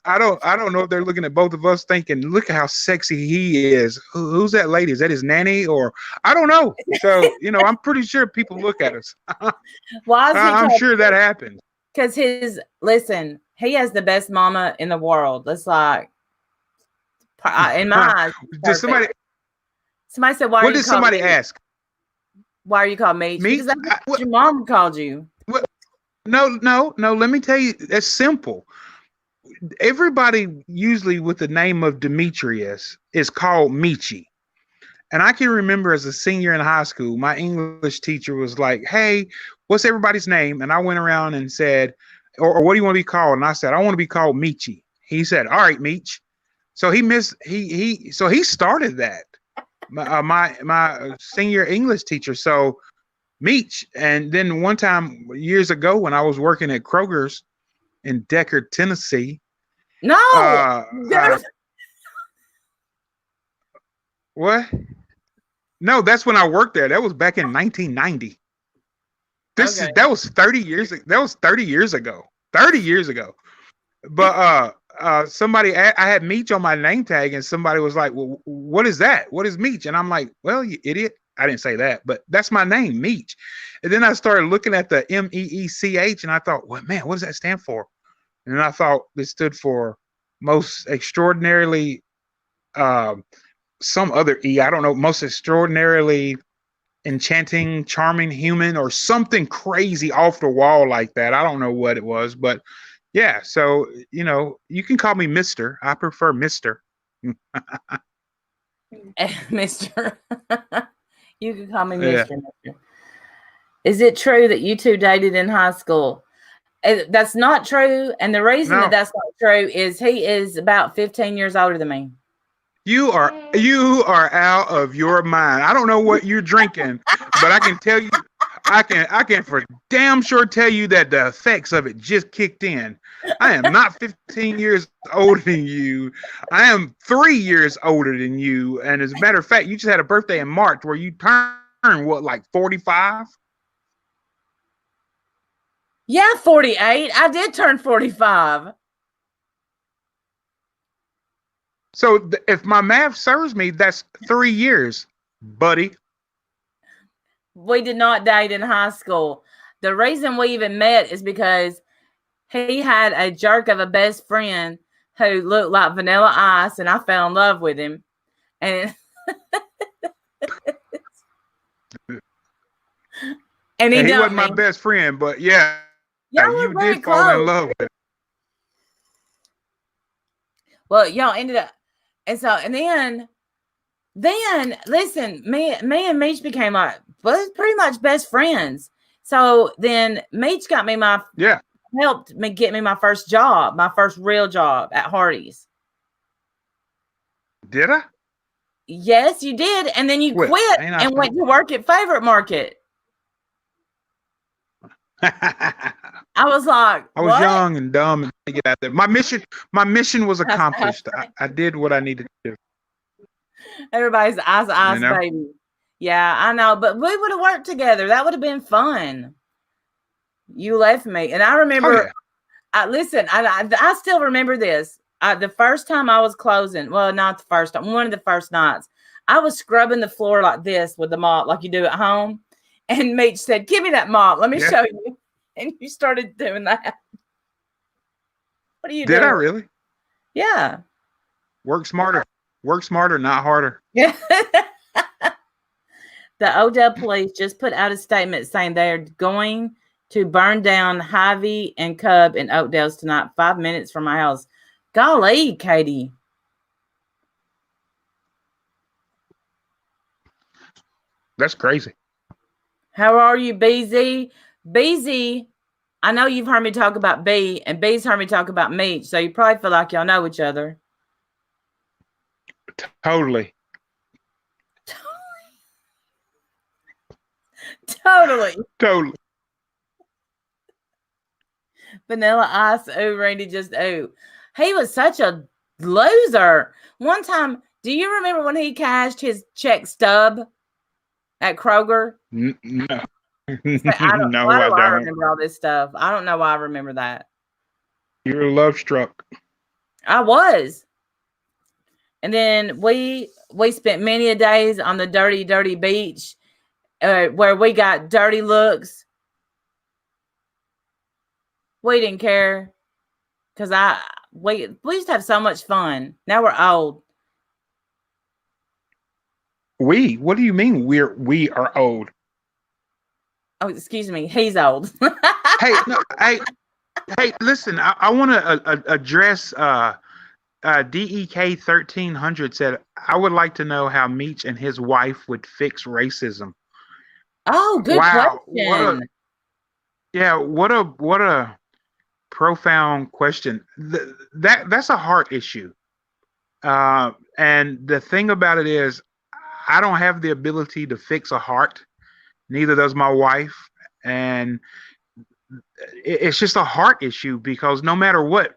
I don't know if they're looking at both of us thinking, "Look at how sexy he is." Who's that lady? Is that his nanny? Or I don't know. So I'm pretty sure people look at us. Why is he I'm sure that happens. Because he has the best mama in the world. It's like, in my eyes, Did somebody said, "Why?" What are you did somebody ask? Why are you called Meech? Me? Because that's what your mom called you. No. Let me tell you, that's simple. Everybody usually with the name of Demetrius is called Michi. And I can remember as a senior in high school, my English teacher was like, "Hey, what's everybody's name?" And I went around and said, or what do you want to be called? And I said, "I want to be called Michi." He said, "All right, Meech." So he started that. My senior English teacher. So Meech. And then one time years ago when I was working at Kroger's in Deckard, Tennessee. No. What? No, that's when I worked there. That was back in 1990. That was 30 years. That was 30 years ago. 30 years ago. But somebody, I had Meech on my name tag, and somebody was like, "Well, what is that? What is Meech?" And I'm like, "Well, you idiot. I didn't say that, but that's my name, Meech." And then I started looking at the MEECH, and I thought, "Well, man, what does that stand for?" And I thought it stood for most extraordinarily, some other E. I don't know, most extraordinarily enchanting, charming human, or something crazy off the wall like that. I don't know what it was, but yeah. So you can call me Mister. I prefer Mister. Mister. You can call me Mister. Yeah. Is it true that you two dated in high school? That's not true. And the reason that that's not true is he is about 15 years older than me. You are out of your mind. I don't know what you're drinking, but I can tell you, I can for damn sure tell you that the effects of it just kicked in. I am not 15 years older than you. I am 3 years older than you. And as a matter of fact, you just had a birthday in March where you turned what, like 45? Yeah, 48. I did turn 45. So if my math serves me, that's 3 years, buddy. We did not date in high school. The reason we even met is because he had a jerk of a best friend who looked like Vanilla Ice, and I fell in love with him. And and he wasn't my best friend, but yeah, you did fall in love with him. Well, y'all ended up, and then listen, me and Meech became like pretty much best friends. So then Meech got me helped me get me my first job, my first real job at Hardee's. Did I? Yes, you did. And then you quit and went to work at Favorite Market. I was like, I was young and dumb and get out there. My mission was accomplished. I did what I needed to do. Everybody's ice, baby. Yeah, I know, but we would have worked together. That would have been fun. You left me, and I remember. I still remember this. The first time I was closing, well, not the first time, one of the first nights, I was scrubbing the floor like this with the mop, like you do at home. And Meech said, "Give me that mop. Let me show you." And you started doing that. What are you Did doing? I really? Yeah. Work smarter, not harder. Yeah. The Odell police just put out a statement saying they are going to burn down Hy-Vee and Cub in Oakdale's tonight, 5 minutes from my house. Golly, Katie. That's crazy. How are you, BZ? BZ, I know you've heard me talk about B, and B's heard me talk about Meech, so you probably feel like y'all know each other. Totally. Totally. Vanilla Ice, ooh, Randy just ooh. He was such a loser. One time, do you remember when he cashed his check stub at Kroger? No. I don't, No, why I do I don't. remember all this stuff? I don't know why I remember that. You're love struck. I was. And then we spent many a days on the dirty, dirty beach where we got dirty looks. We didn't care because we used to have so much fun. Now we're old. What do you mean we are old? Oh, excuse me. He's old. Hey, no, hey, listen, I want to address DEK 1300 said, I would like to know how Meech and his wife would fix racism. Oh, good question. What a profound question. That's a heart issue. And the thing about it is, I don't have the ability to fix a heart. Neither does my wife. And it's just a heart issue because no matter what,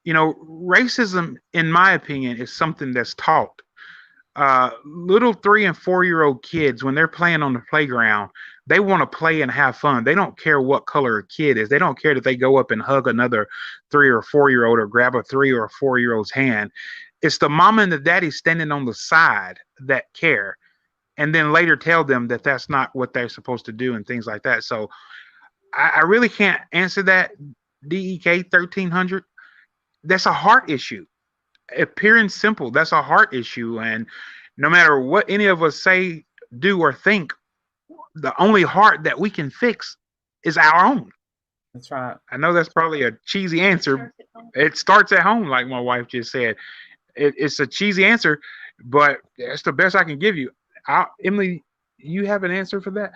racism, in my opinion, is something that's taught. Little 3 and 4-year-old kids, when they're playing on the playground, they want to play and have fun. They don't care what color a kid is. They don't care that they go up and hug another 3 or 4-year-old or grab a 3 or 4-year-old's hand. It's the mama and the daddy standing on the side that care, and then later tell them that that's not what they're supposed to do and things like that. So I really can't answer that, DEK 1300. That's a heart issue. Appearing simple, that's a heart issue. And no matter what any of us say, do, or think, the only heart that we can fix is our own. That's right. I know that's probably a cheesy answer. It starts at home, like my wife just said. It's a cheesy answer, but that's the best I can give you. Emily, you have an answer for that?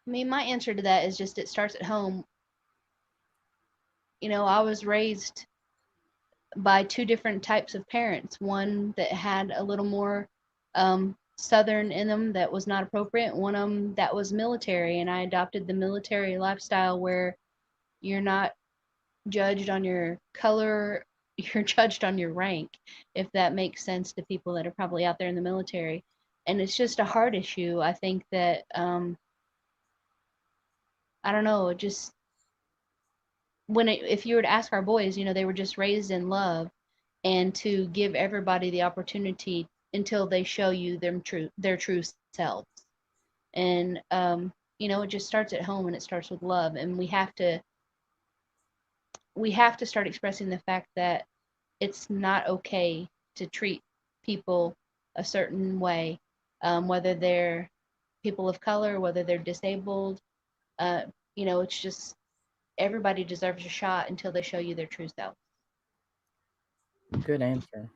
I mean, my answer to that is just it starts at home. I was raised by 2 different types of parents. One that had a little more Southern in them that was not appropriate. One of them that was military, and I adopted the military lifestyle where you're not judged on your color, you're judged on your rank, if that makes sense to people that are probably out there in the military. And it's just a heart issue. I think that, I don't know, it just, if you were to ask our boys, they were just raised in love and to give everybody the opportunity until they show you their true selves. And, it just starts at home, and it starts with love. And we have to start expressing the fact that it's not okay to treat people a certain way, whether they're people of color, whether they're disabled. It's just, everybody deserves a shot until they show you their true self. Good answer.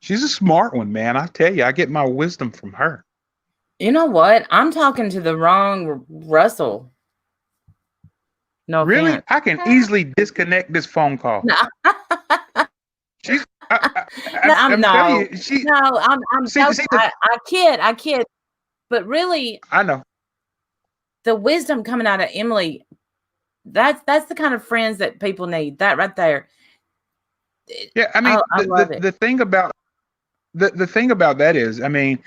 She's a smart one, man. I tell you, I get my wisdom from her. You know what? I'm talking to the wrong Russell. No really? offense. I can easily disconnect this phone call. No. She's, I'm telling you, I'm joking. I kid. But really, I know the wisdom coming out of Emily, that's the kind of friends that people need. That right there. Yeah, I mean, I love it. The thing about that is, I mean,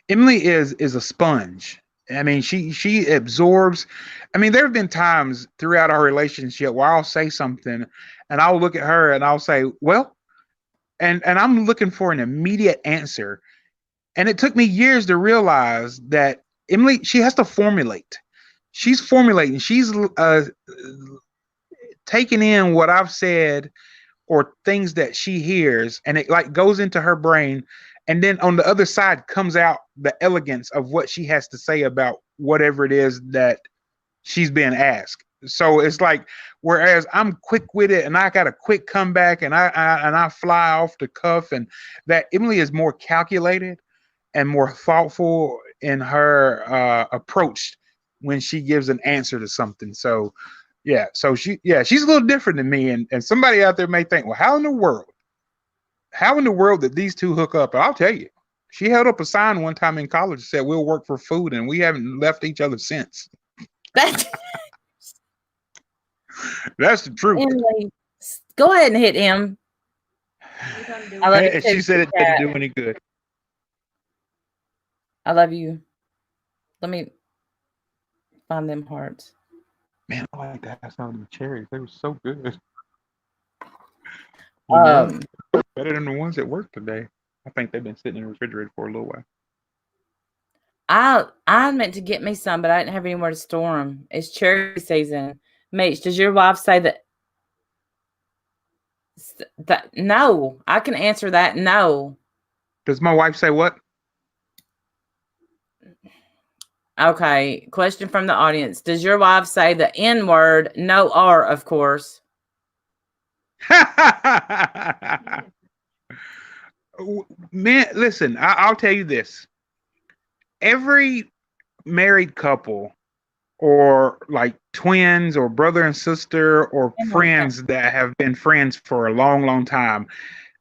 Emily is a sponge. I mean, she absorbs. I mean, there have been times throughout our relationship where I'll say something and I'll look at her and I'll say, well, and I'm looking for an immediate answer. And it took me years to realize that Emily, she has to formulate. she's formulating. She's taking in what I've said or things that she hears, and it like goes into her brain, and then on the other side comes out the elegance of what she has to say about whatever it is that she's being asked. So it's like, whereas I'm quick with it and I got a quick comeback and I fly off the cuff, and that Emily is more calculated and more thoughtful in her approach when she gives an answer to something. So yeah, so she's a little different than me, and somebody out there may think, well, how in the world did these two hook up? And I'll tell you, she held up a sign one time in college that said we'll work for food, and we haven't left each other since. That's That's the truth. Emily, go ahead and hit him. I love you And too, she said it Kat. didn't do any good. I love you. Let me find them hearts. Man, I like that. Some of the cherries. They were so good. Um, Better than the ones that work today. I think they've been sitting in the refrigerator for a little while. I meant to get me some, but I didn't have anywhere to store them. It's cherry season. Mitch, does your wife say that? No, I can answer that. No. Does my wife say what? Okay. Question from the audience. Does your wife say the N word? No R, of course. Man, listen, I'll tell you this. Every married couple or like twins or brother and sister or friends that have been friends for a long, long time,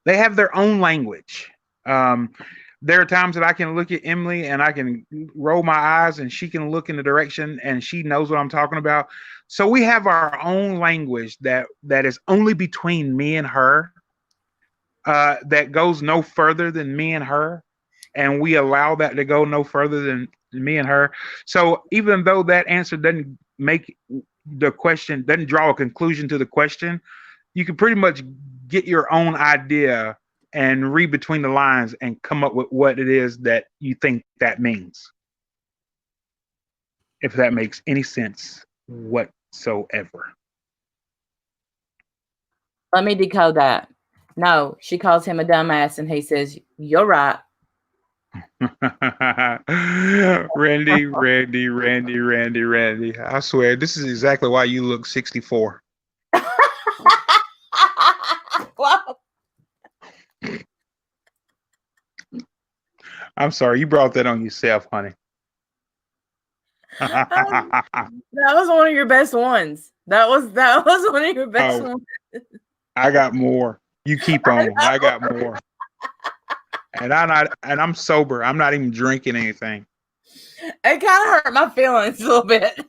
they have their own language. There are times that I can look at Emily and I can roll my eyes and she can look in the direction and she knows what I'm talking about. So we have our own language that is only between me and her, that goes no further than me and her. And we allow that to go no further than me and her. So even though that answer doesn't make the question, doesn't draw a conclusion to the question, you can pretty much get your own idea and read between the lines and come up with what it is that you think that means. If that makes any sense whatsoever. Let me decode that. No, she calls him a dumbass and he says, "You're right." Randy. I swear, this is exactly why you look 64. Wow. I'm sorry, you brought that on yourself, honey. That was one of your best ones. That was one of your best ones. I got more. You keep on. I got more. And I'm sober. I'm not even drinking anything. It kind of hurt my feelings a little bit.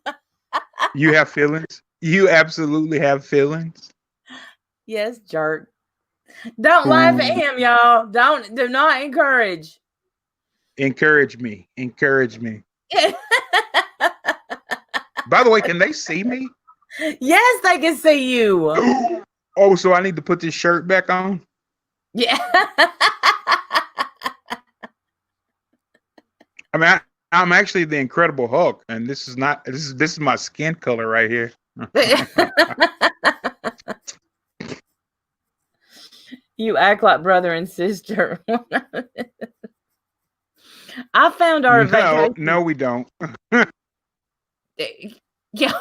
You have feelings? You absolutely have feelings? Yes, jerk. Don't laugh at him, y'all. Do not encourage. Encourage me. By the way, can they see me? Yes, they can see you. Oh, so I need to put this shirt back on? Yeah. I mean, I'm actually the Incredible Hulk, and this is my skin color right here. You act like brother and sister. I found our vacation. No, we don't. Yeah,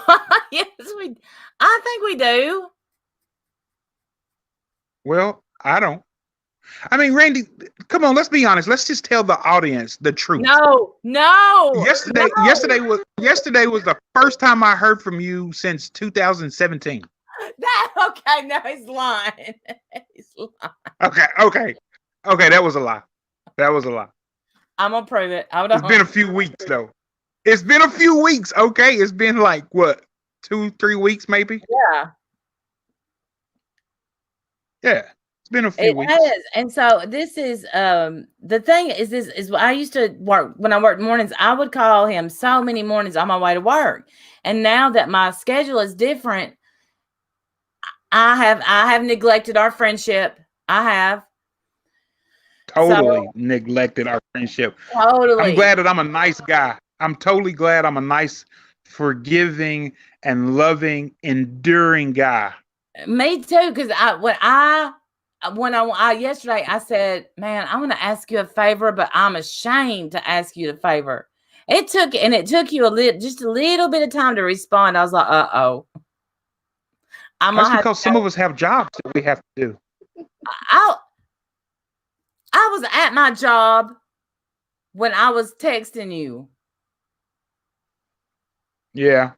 yes, I think we do. Well, I don't. I mean, Randy, come on, let's be honest. Let's just tell the audience the truth. No. Yesterday was the first time I heard from you since 2017. Okay, no, he's lying. Okay, that was a lie. I'm gonna prove it. It's been a few weeks though. It's been a few weeks. Okay, it's been like what, 2-3 weeks maybe. Yeah. It's been a few weeks. It is. And so this is the thing is I used to work when I worked mornings. I would call him so many mornings on my way to work. And now that my schedule is different, I have neglected our friendship. I have totally neglected our friendship. Totally. I'm glad that I'm a nice guy. I'm totally glad I'm a nice forgiving, and loving, enduring guy. Me too, because yesterday I said, man, I'm gonna ask you a favor, but I'm ashamed to ask you the favor. It took you just a little bit of time to respond. I was like, uh-oh. That's because some of us have jobs that we have to do. I was at my job when I was texting you. Yeah.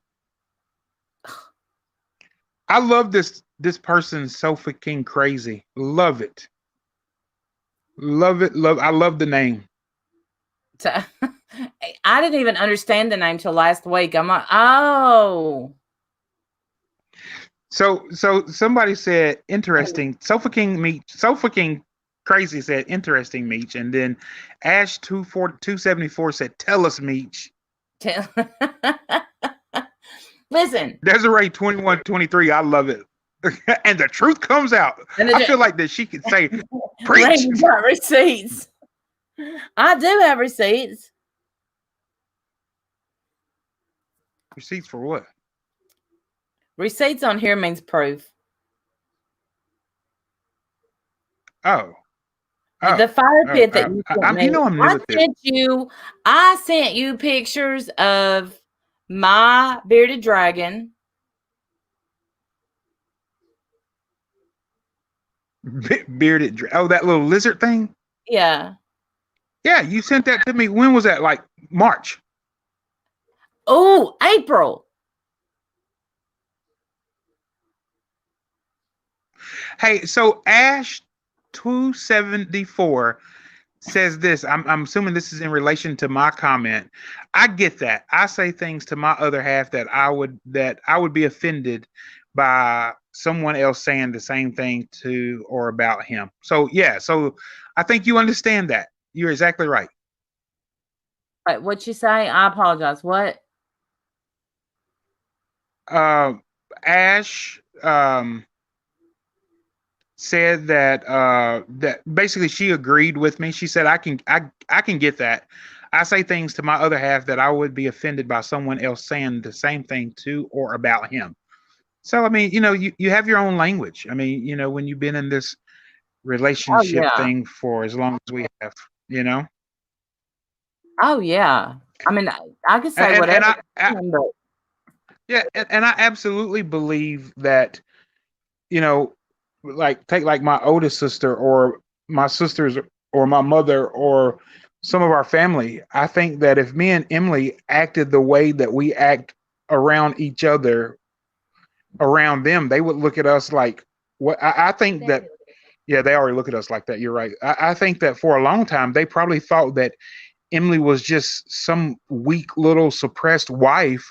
I love this person so freaking crazy. Love it. Love it. I love the name. I didn't even understand the name till last week. I'm like, oh. So somebody said interesting. So freaking crazy said interesting, Meech, and then Ash 274 said tell us, Meech. Listen, Desiree 2123, I love it. And the truth comes out. I feel like that she could say, preach. Got receipts. I do have receipts. Receipts for what? Receipts on here means proof. Oh. The fire pit that you sent me. You know I'm new with this. I sent you pictures of my bearded dragon. Bearded oh, that little lizard thing? Yeah. Yeah, you sent that to me. When was that? Like March? Oh, April. Hey, so Ash 274 says this. I'm assuming this is in relation to my comment. I get that. I say things to my other half that I would be offended by someone else saying the same thing to or about him. So yeah, so I think you understand that. You're exactly right. Wait, what you say? I apologize. What? Ash said that basically she agreed with me. She said I can get that. I say things to my other half that I would be offended by someone else saying the same thing to or about him. So I mean, you have your own language. I mean, when you've been in this relationship thing for as long as we have, Oh yeah. I mean, I could say whatever. And I absolutely believe that, like take like my oldest sister or my sisters or my mother or some of our family. I think that if me and Emily acted the way that we act around each other, around them, they would look at us like what I think that, yeah, they already look at us like that. You're right. I think that for a long time, they probably thought that Emily was just some weak little suppressed wife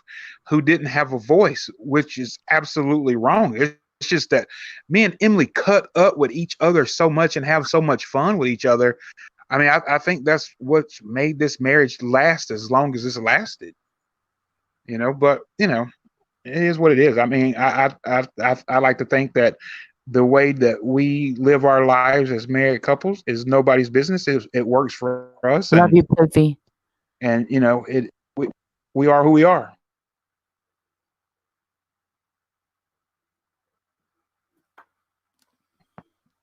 who didn't have a voice, which is absolutely wrong. It's just that me and Emily cut up with each other so much and have so much fun with each other. I mean, I think that's what's made this marriage last as long as it's lasted. But it is what it is. I mean, I like to think that the way that we live our lives as married couples is nobody's business. It works for us. Love you, Puffy. And we are who we are.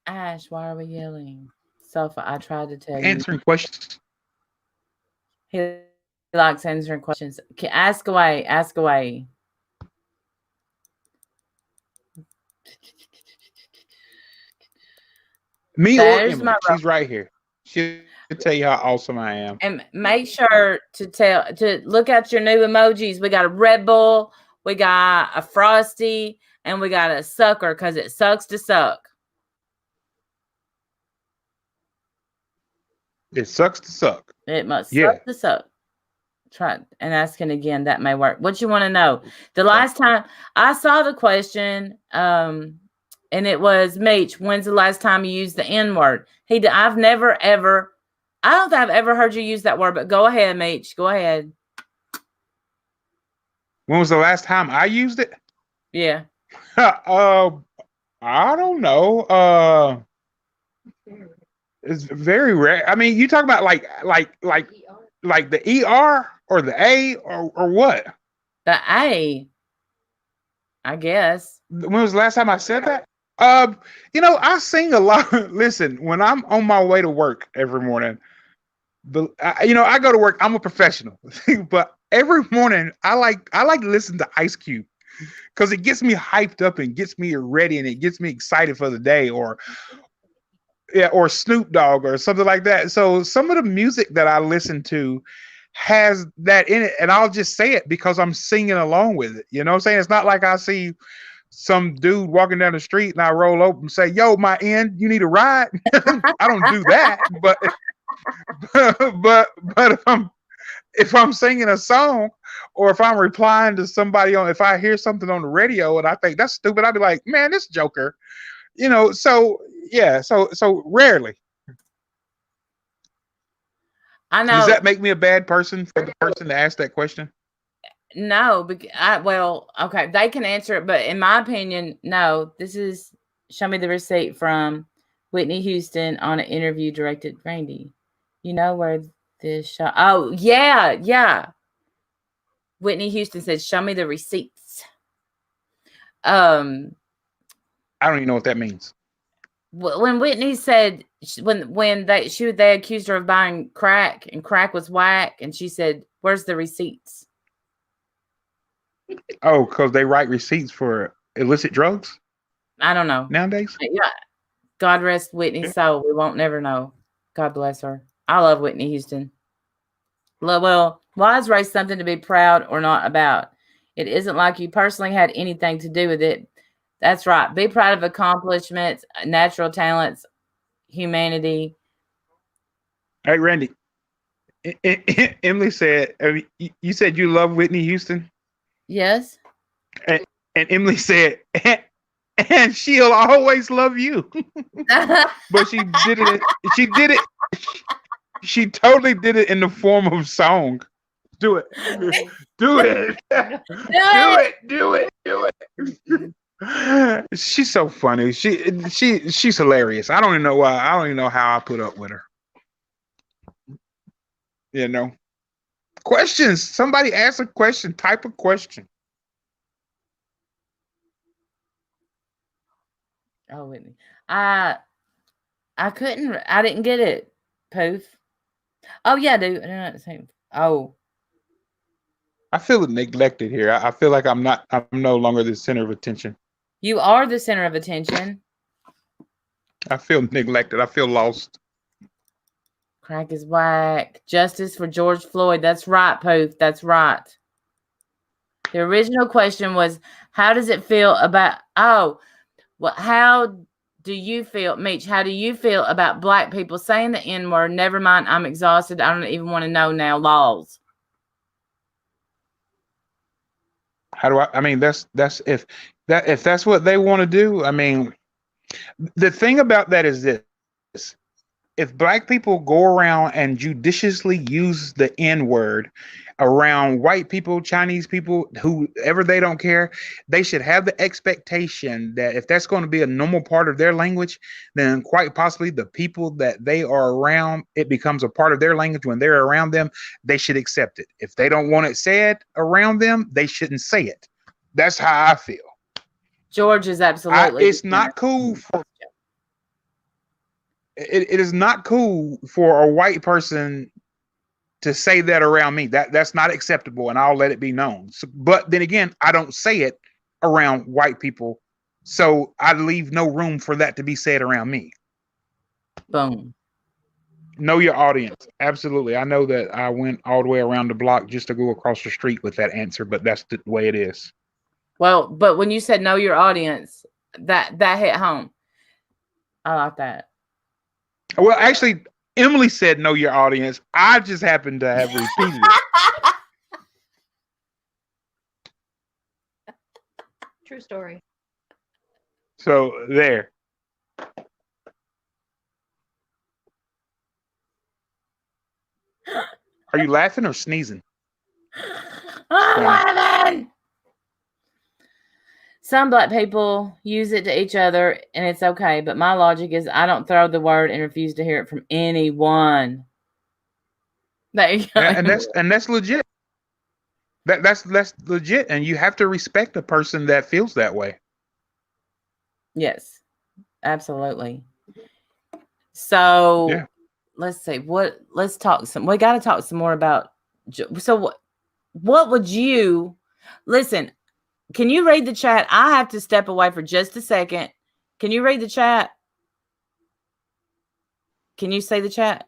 Ash, why are we yelling? Sofa, I tried to tell you. Answering questions. He likes answering questions. Ask away. Ask away. Me or Emily. She's right here. She'll tell you how awesome I am. And make sure to look at your new emojis. We got a Red Bull, we got a Frosty, and we got a sucker because it sucks to suck. It sucks to suck. It must suck to suck. Try and asking again. That may work. What you want to know? The last time I saw the question, and it was Meech. When's the last time you used the N word? I've never ever. I don't think I've ever heard you use that word. But go ahead, Meech. Go ahead. When was the last time I used it? Yeah. I don't know. It's very rare. I mean, you talk about like the ER or the A or what? The A, I guess. When was the last time I said that? I sing a lot. Listen, when I'm on my way to work every morning, I go to work. I'm a professional, but every morning I like to listen to Ice Cube because it gets me hyped up and gets me ready and it gets me excited for the day, or Snoop Dogg or something like that. So some of the music that I listen to has that in it, and I'll just say it because I'm singing along with it. You know what I'm saying? It's not like I see some dude walking down the street and I roll over and say, "Yo, my end, you need a ride." I don't do that, but if I'm singing a song, or if I'm replying to somebody if I hear something on the radio and I think that's stupid, I'd be like, "Man, this Joker," So yeah, so rarely. I know. Does that make me a bad person for the person to ask that question? No, okay, they can answer it, but in my opinion, no. This is show me the receipt from Whitney Houston on an interview directed Randy. You know where this show? Oh yeah. Whitney Houston said, "Show me the receipts." I don't even know what that means. When Whitney said when they accused her of buying crack and crack was whack, and she said, "Where's the receipts?" Oh, because they write receipts for illicit drugs? I don't know. Nowadays? Yeah. God rest Whitney's soul. We won't never know. God bless her. I love Whitney Houston. Well, wise race something to be proud or not about. It isn't like you personally had anything to do with it. That's right. Be proud of accomplishments, natural talents, humanity. Hey, Randy. Emily said, you said you love Whitney Houston? Yes. And Emily said, and she'll always love you. But she totally did it in the form of song. Do it. Do it. Do it. She's so funny. She's hilarious. I don't even know why. I don't even know how I put up with her. Questions. Somebody ask a question. Type a question. Oh, Whitney. I didn't get it. Poof. Oh yeah, dude. Oh. I feel neglected here. I feel like I'm no longer the center of attention. You are the center of attention. I feel neglected. I feel lost. Crack is whack. Justice for George Floyd. That's right, Poof. That's right. The original question was, how does it feel about... how do you feel, Meech, how do you feel about black people saying the N-word? Never mind, I'm exhausted. I don't even want to know now. Laws. How do I mean, that's if that's what they want to do. I mean, the thing about that is this: if black people go around and judiciously use the N-word around white people, Chinese people, whoever, they don't care, they should have the expectation that if that's going to be a normal part of their language, then quite possibly the people that they are around, it becomes a part of their language. When they're around them, they should accept it. If they don't want it said around them, they shouldn't say it. That's how I feel. George is absolutely... it's not cool for... It is not cool for a white person to say that around me. That's not acceptable, and I'll let it be known. But then again, I don't say it around white people, so I leave no room for that to be said around me. Boom. Know your audience. Absolutely. I know that I went all the way around the block just to go across the street with that answer, but that's the way it is. Well, but when you said know your audience, that hit home. I like that. Well, actually, Emily said know your audience. I just happened to have repeated it. True story. So there. Are you laughing or sneezing? Some black people use it to each other, and it's okay. But my logic is I don't throw the word and refuse to hear it from anyone. There you go. Yeah, and that's legit. That's legit, and you have to respect a person that feels that way. Yes, absolutely. So Yeah. let's see let's talk some. We got to talk some more about. So what would you listen? Can you read the chat? I have to step away for just a second. Can you read the chat? Can you see the chat?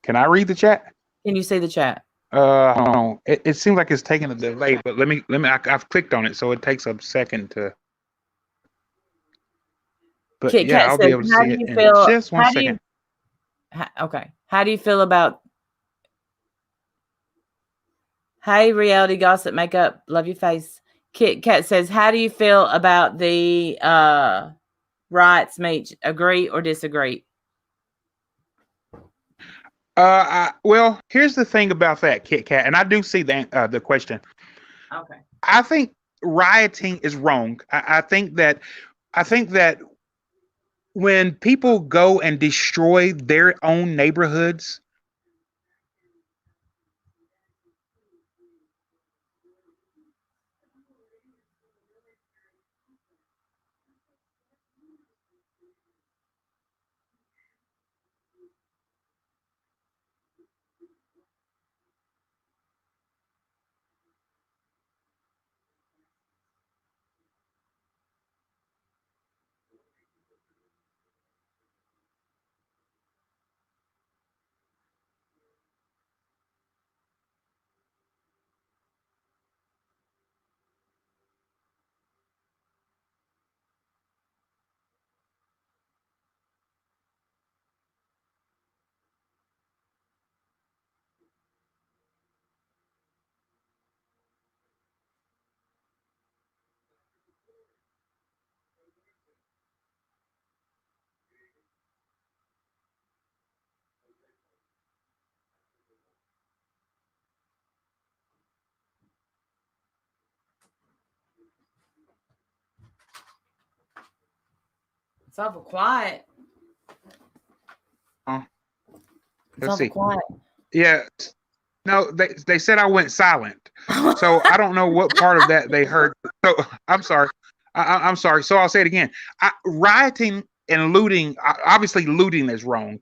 Can I read the chat? Can you see the chat? Hold on. It seems like it's taking a delay, but let me. I've clicked on it, so it takes a second to. But Kit yeah, Kat I'll says, be able to "How see do it you in feel? just one How do you? second. Okay. How do you feel about? Hey, reality gossip makeup. Love your face." Kit Kat says, "How do you feel about the riots, Meech? Agree or disagree?" Well, here's the thing about that, Kit Kat, and I do see the question. Okay. I think rioting is wrong. I think that when people go and destroy their own neighborhoods, It's awful quiet. It's let's awful see. quiet. Yeah, no, they said I went silent, so I don't know what part of that they heard. So I'm sorry. I'm sorry. So I'll say it again. Rioting and looting, obviously looting is wrong,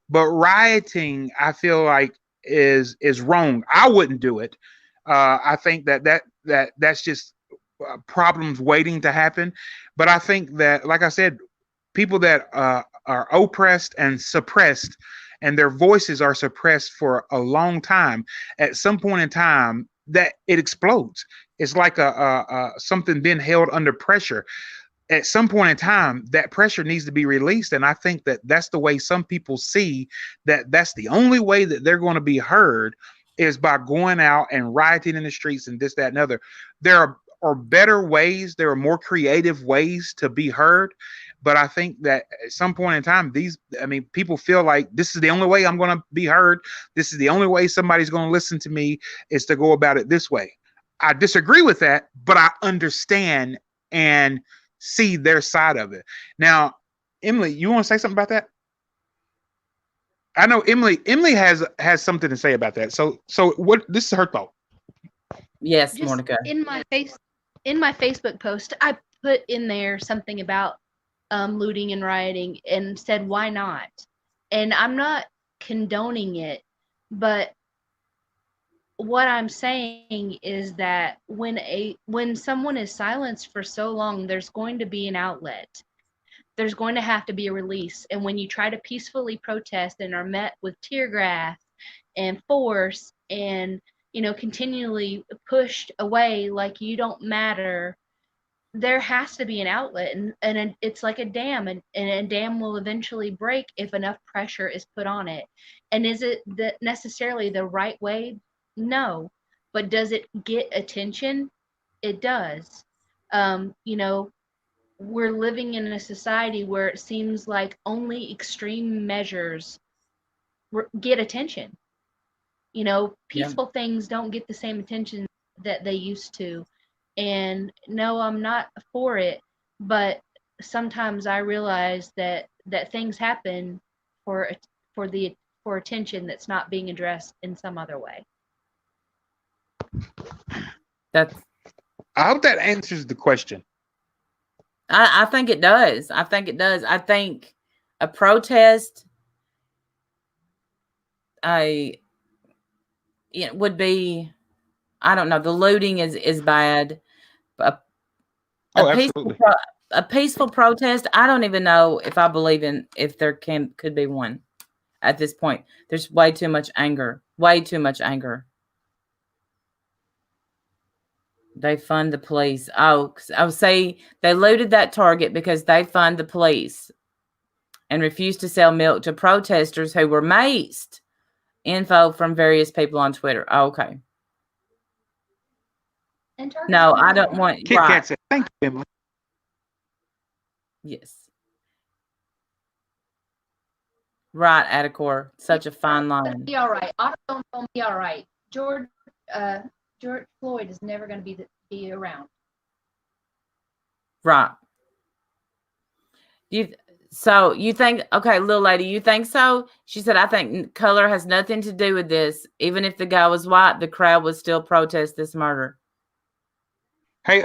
but rioting, I feel like is wrong. I wouldn't do it. I think that's just problems waiting to happen. But I think that, like I said, people that are oppressed and suppressed, and their voices are suppressed for a long time, at some point in time, that it explodes. It's like a something being held under pressure. At some point in time, that pressure needs to be released, and I think that that's the way some people see that. That's the only way that they're going to be heard, is by going out and rioting in the streets and this, that, and other. There are better ways. There are more creative ways to be heard. But I think that at some point in time, people feel like this is the only way I'm going to be heard. This is the only way somebody's going to listen to me, is to go about it this way. I disagree with that, but I understand and see their side of it. Now, Emily, you want to say something about that? I know Emily has something to say about that. So what, this is her thought. Yes, Just Monica. in my Facebook post, I put in there something about looting and rioting and said, why not? And I'm not condoning it, but what I'm saying is that when someone is silenced for so long, there's going to be an outlet. There's going to have to be a release. And when you try to peacefully protest and are met with tear gas and force and continually pushed away like you don't matter, there has to be an outlet, and it's like a dam, and a dam will eventually break if enough pressure is put on it. And is it necessarily the right way? No. But does it get attention? It does. You know, we're living in a society where it seems like only extreme measures get attention. Yeah. Peaceful things don't get the same attention that they used to. And no, I'm not for it, but sometimes I realize that things happen for for attention that's not being addressed in some other way. That's. I hope that answers the question. I think it does. I think it does. I think a protest, would be. I don't know. The looting is bad. A, Oh, a peaceful absolutely. a peaceful protest. I don't even know if I believe in if there could be one at this point. There's way too much anger. Way too much anger. They fund the police. Oh, I would say they looted that Target because they fund the police and refused to sell milk to protesters who were maced. Info from various people on Twitter. Oh, okay. No, I don't want. Kit Right. Kat said, "Thank you, Emily." Yes. Right, Atticor. Such a fine line. Be all right. Otto's gonna be all right. George Floyd is never gonna be around. Right. So you think, okay, little lady, you think so? She said, I think color has nothing to do with this. Even if the guy was white, the crowd would still protest this murder. Hey,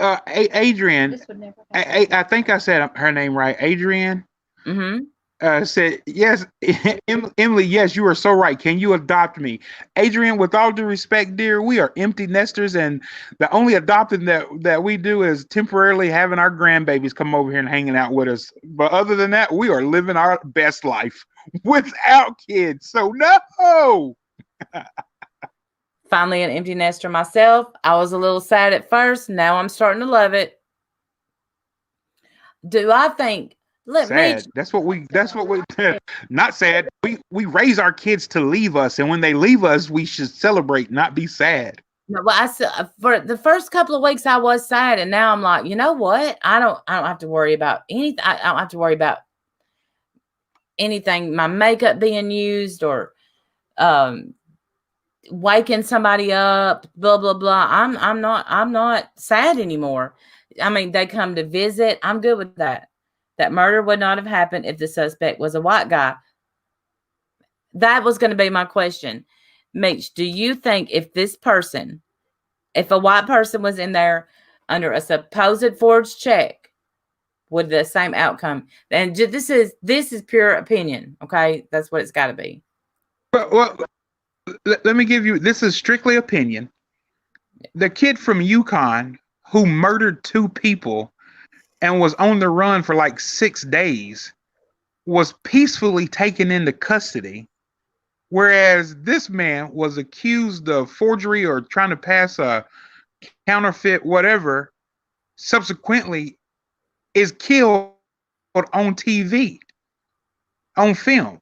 Adrian. This would never happen. I think I said her name right. Adrian. Mm-hmm. Said, yes, Emily, yes, you are so right. Can you adopt me? Adrian, with all due respect, dear, we are empty nesters, and the only adopting that we do is temporarily having our grandbabies come over here and hanging out with us. But other than that, we are living our best life without kids. So no. Finally an empty nester myself. I was a little sad at first. Now I'm starting to love it. Do I think Sad. That's what we not sad. We raise our kids to leave us, and when they leave us, we should celebrate, not be sad. No, well, for the first couple of weeks I was sad, and now I'm like, you know what? I don't have to worry about anything. I don't have to worry about anything, my makeup being used or waking somebody up, blah blah blah. I'm not sad anymore. I mean, they come to visit. I'm good with that. That murder would not have happened if the suspect was a white guy. That was going to be my question. Mitch, do you think if a white person was in there under a supposed forged check, would the same outcome? And this is pure opinion, okay? That's what it's got to be. Well, let me give you, this is strictly opinion. The kid from Yukon who murdered 2 people and was on the run for like 6 days was peacefully taken into custody, whereas this man was accused of forgery or trying to pass a counterfeit whatever, subsequently is killed on TV, on film.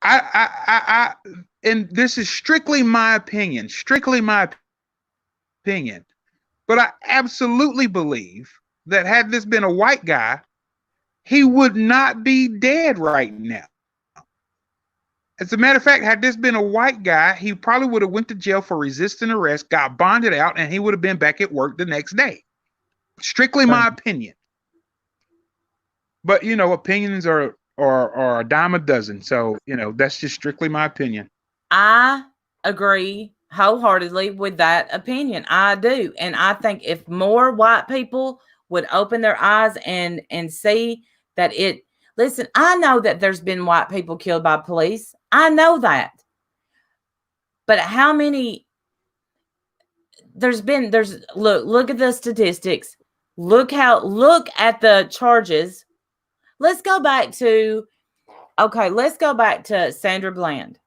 I and this is strictly my opinion, but I absolutely believe that had this been a white guy, he would not be dead right now. As a matter of fact, had this been a white guy, he probably would have went to jail for resisting arrest, got bonded out, and he would have been back at work the next day. Strictly my opinion. But, opinions are a dime a dozen. So, that's just strictly my opinion. I agree wholeheartedly with that opinion. I do. And I think if more white people would open their eyes and see that listen, I know that there's been white people killed by police. I know that. But how many look at the statistics. Look at the charges. Let's go back to Sandra Bland.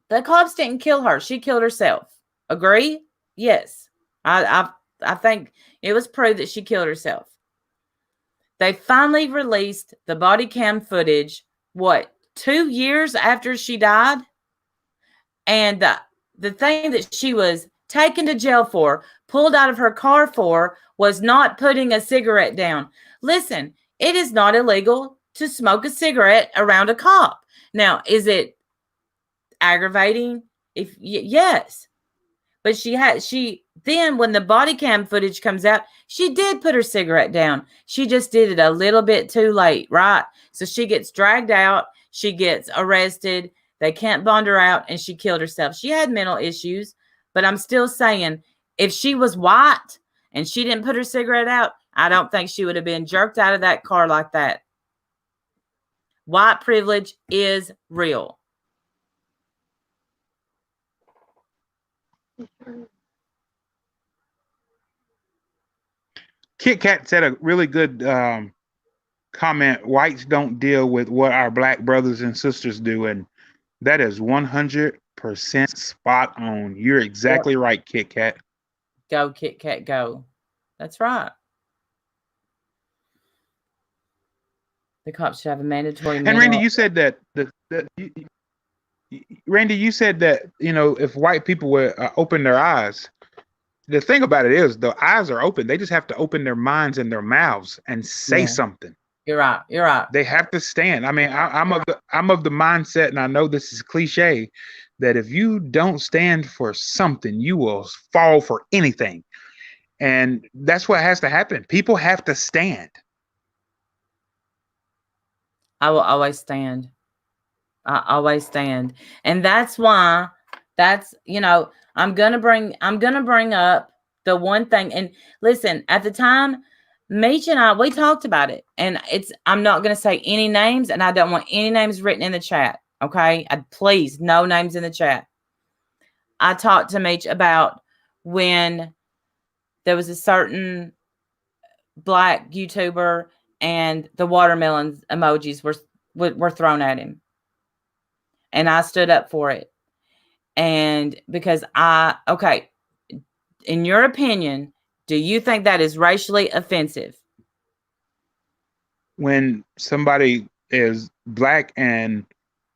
The cops didn't kill her. She killed herself. Agree? Yes. I think it was proved that she killed herself. They finally released the body cam footage, 2 years after she died? And the thing that she was taken to jail for, pulled out of her car for, was not putting a cigarette down. Listen, it is not illegal to smoke a cigarette around a cop. Now, is it aggravating? Yes. But then when the body cam footage comes out, she did put her cigarette down. She just did it a little bit too late, right? So she gets dragged out. She gets arrested. They can't bond her out, and she killed herself. She had mental issues. But I'm still saying, if she was white and she didn't put her cigarette out, I don't think she would have been jerked out of that car like that. White privilege is real. Kit Kat said a really good comment. Whites don't deal with what our black brothers and sisters do, and that is 100% spot on. You're exactly right, Kit Kat. Go, Kit Kat, go. That's right. The cops should have a mandatory. And Randy, you said that Randy, you said that, you know, if white people would open their eyes, the thing about it is the eyes are open. They just have to open their minds and their mouths and say something. You're right. You're right. They have to stand. I mean, I'm of the mindset, and I know this is cliche, that if you don't stand for something, you will fall for anything. And that's what has to happen. People have to stand. I will always stand. I always stand. And that's why you know, I'm gonna bring up the one thing. And listen, at the time, Meech and I, we talked about it. And I'm not gonna say any names, and I don't want any names written in the chat. Okay. Please, no names in the chat. I talked to Meech about when there was a certain black YouTuber and the watermelon emojis were thrown at him. And I stood up for it. And because in your opinion, do you think that is racially offensive? When somebody is black and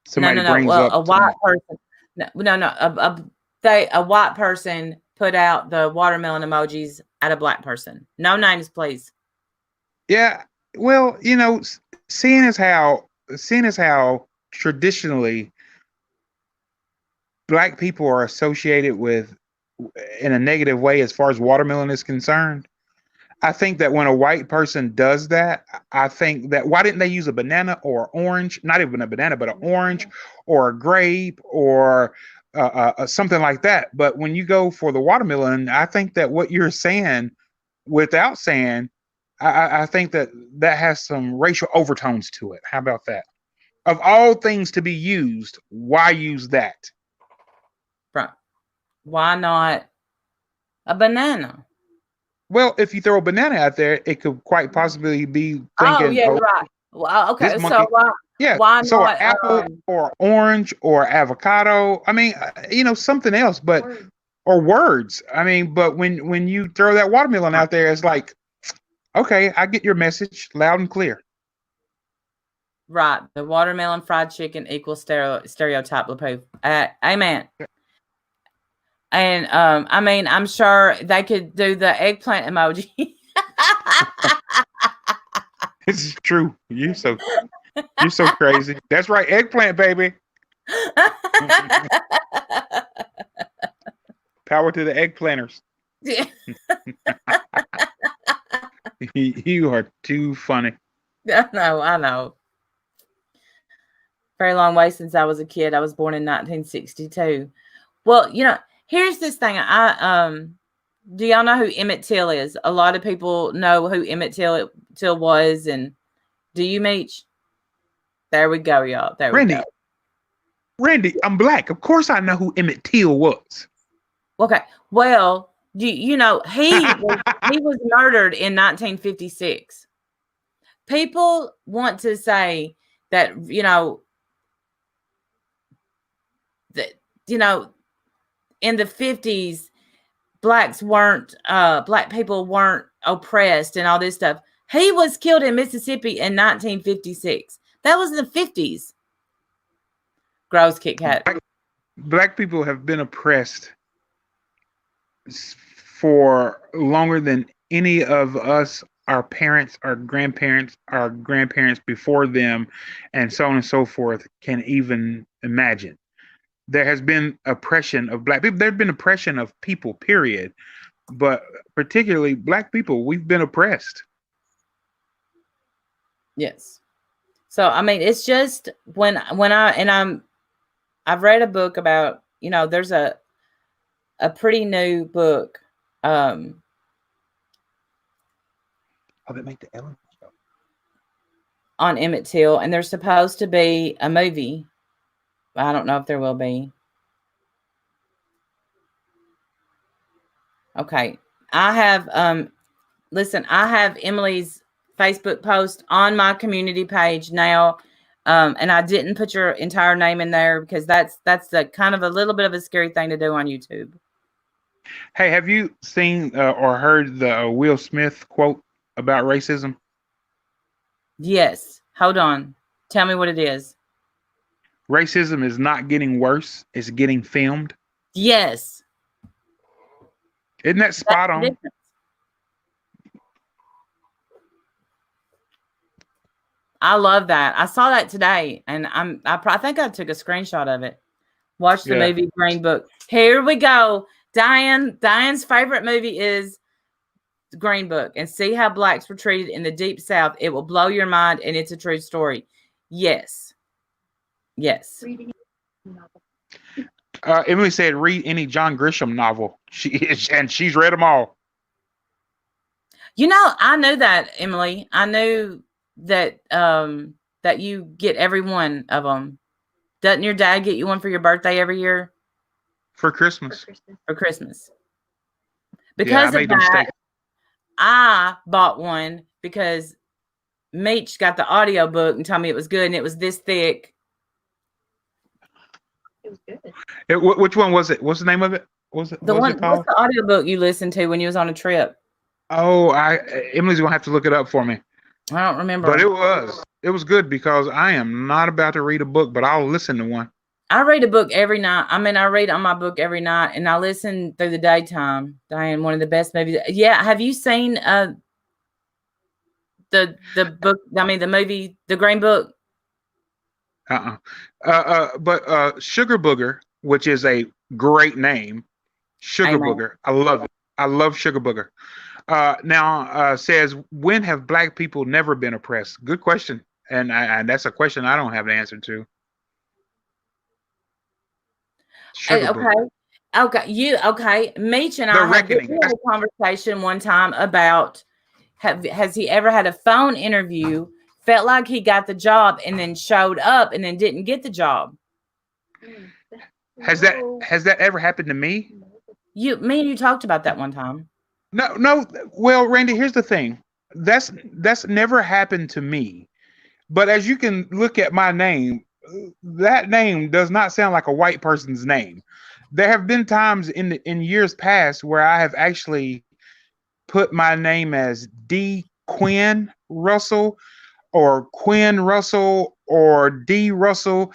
somebody brings well, up a white person. A white person put out the watermelon emojis at a black person. No names, please. Yeah, well, you know, seeing as how traditionally black people are associated with in a negative way as far as watermelon is concerned, I think that when a white person does that, I think that why didn't they use a banana or orange? Not even a banana, but an orange or a grape or something like that. But when you go for the watermelon, I think that what you're saying, without saying, I think that has some racial overtones to it. How about that? Of all things to be used, why use that? Right. Why not a banana? Well, if you throw a banana out there, it could quite possibly be thinking. Oh, yeah, right. Well, okay, so why so not an apple or orange or avocado? I mean, you know, something else, but or words. I mean, but when you throw that watermelon out there, it's like, okay, I get your message loud and clear. Right. The watermelon fried chicken equals stereotype. Amen. And I mean, I'm sure they could do the eggplant emoji. This is true. You're so crazy. That's right, eggplant, baby. Power to the eggplanters. Yeah. You are too funny. I know. Very long way since I was a kid. I was born in 1962. Well, you know, here's this thing. Do y'all know who Emmett Till is? A lot of people know who Emmett Till was, and do you, Meech? There we go, y'all. There we go. Randy, I'm black. Of course I know who Emmett Till was. Okay. Well, you know, he was murdered in 1956. People want to say that, in the 50s, black people weren't oppressed and all this stuff. He was killed in Mississippi in 1956. That was in the 50s. Gross, Kit Kat. Black people have been oppressed for longer than any of us, our parents, our grandparents before them, and so on and so forth, can even imagine. There has been oppression of black people. There's been oppression of people, period. But particularly black people, we've been oppressed. Yes. So, I mean, it's just I've read a book about, there's a a pretty new book. Oh, they make the Ellen show. On Emmett Till, and there's supposed to be a movie. I don't know if there will be. Okay. I have listen, I have Emily's Facebook post on my community page now. And I didn't put your entire name in there because that's the kind of a little bit of a scary thing to do on YouTube. Hey, have you seen or heard the Will Smith quote about racism? Yes. Hold on. Tell me what it is. Racism is not getting worse; it's getting filmed. Yes. Isn't that spot on? Difference. I love that. I saw that today, and I think I took a screenshot of it. Watch the movie Green Book. Here we go. Diane's favorite movie is Green Book, and see how blacks were treated in the Deep South. It will blow your mind, and it's a true story. Yes. Yes. Emily said, "Read any John Grisham novel." She's read them all. You know, I knew that, Emily. I knew that that you get every one of them. Doesn't your dad get you one for your birthday every year? For Christmas. For Christmas. Because of that, I bought one because Meech got the audio book and told me it was good, and it was this thick. It was good. Which one was it? What's the name of it? What's it What's called? the audio book you listened to when you was on a trip? Oh, Emily's gonna have to look it up for me. I don't remember. But it was good because I am not about to read a book, but I'll listen to one. I read a book every night. I mean, I read on my book every night, and I listen through the daytime. Diane, one of the best movies. Yeah, have you seen the book? I mean, the movie, The Green Book. But Sugar Booger, which is a great name, Sugar Booger. I love it. I love Sugar Booger. Now says, when have black people never been oppressed? Good question, and that's a question I don't have an answer to. Okay. Meech and I had a conversation one time about has he ever had a phone interview, felt like he got the job, and then showed up and then didn't get the job? Has that ever happened to me? Me and you talked about that one time. No. Well, Randy, here's the thing. That's never happened to me. But as you can look at my name, that name does not sound like a white person's name. There have been times in years past where I have actually put my name as D. Quinn Russell or Quinn Russell or D. Russell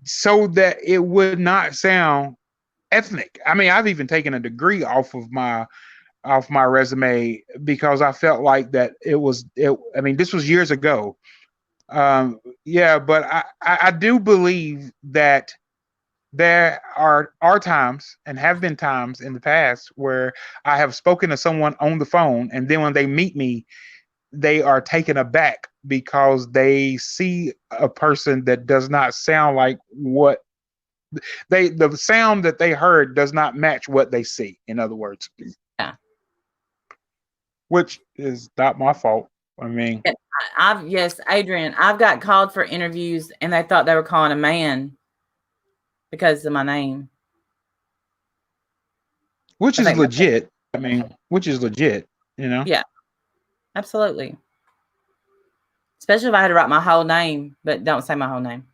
so that it would not sound ethnic. I mean, I've even taken a degree off my resume because I felt like that I mean, this was years ago. But I do believe that there are times and have been times in the past where I have spoken to someone on the phone, and then when they meet me, they are taken aback because they see a person that does not sound like what the sound that they heard does not match what they see. In other words, yeah, which is not my fault. I mean, Adrian, I've got called for interviews and they thought they were calling a man because of my name. Which is legit. I mean, which is legit, you know? Yeah, absolutely. Especially if I had to write my whole name, but don't say my whole name.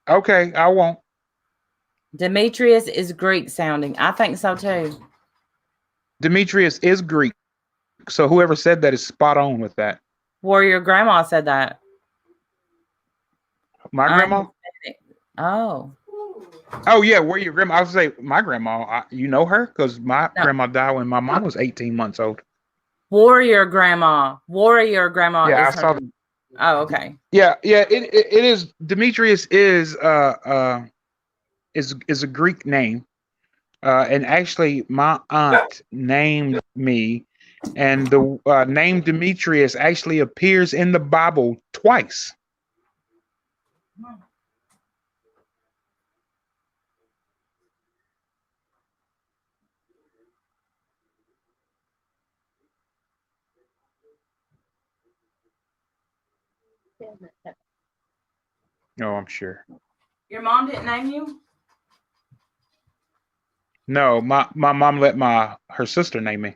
Okay, I won't. Demetrius is Greek sounding. I think so too. Demetrius is Greek. So whoever said that is spot on with that. Warrior Grandma said that. My grandma? Oh. Oh, yeah, Warrior Grandma. I would say my grandma. You know her? Because my grandma died when my mom was 18 months old. Warrior Grandma. Warrior Grandma. Yeah, I saw that. Oh, okay. Yeah. It is. Demetrius is a Greek name. And actually, my aunt named me, and the name Demetrius actually appears in the Bible twice. No, I'm sure. Your mom didn't name you? No, my mom let her sister name me.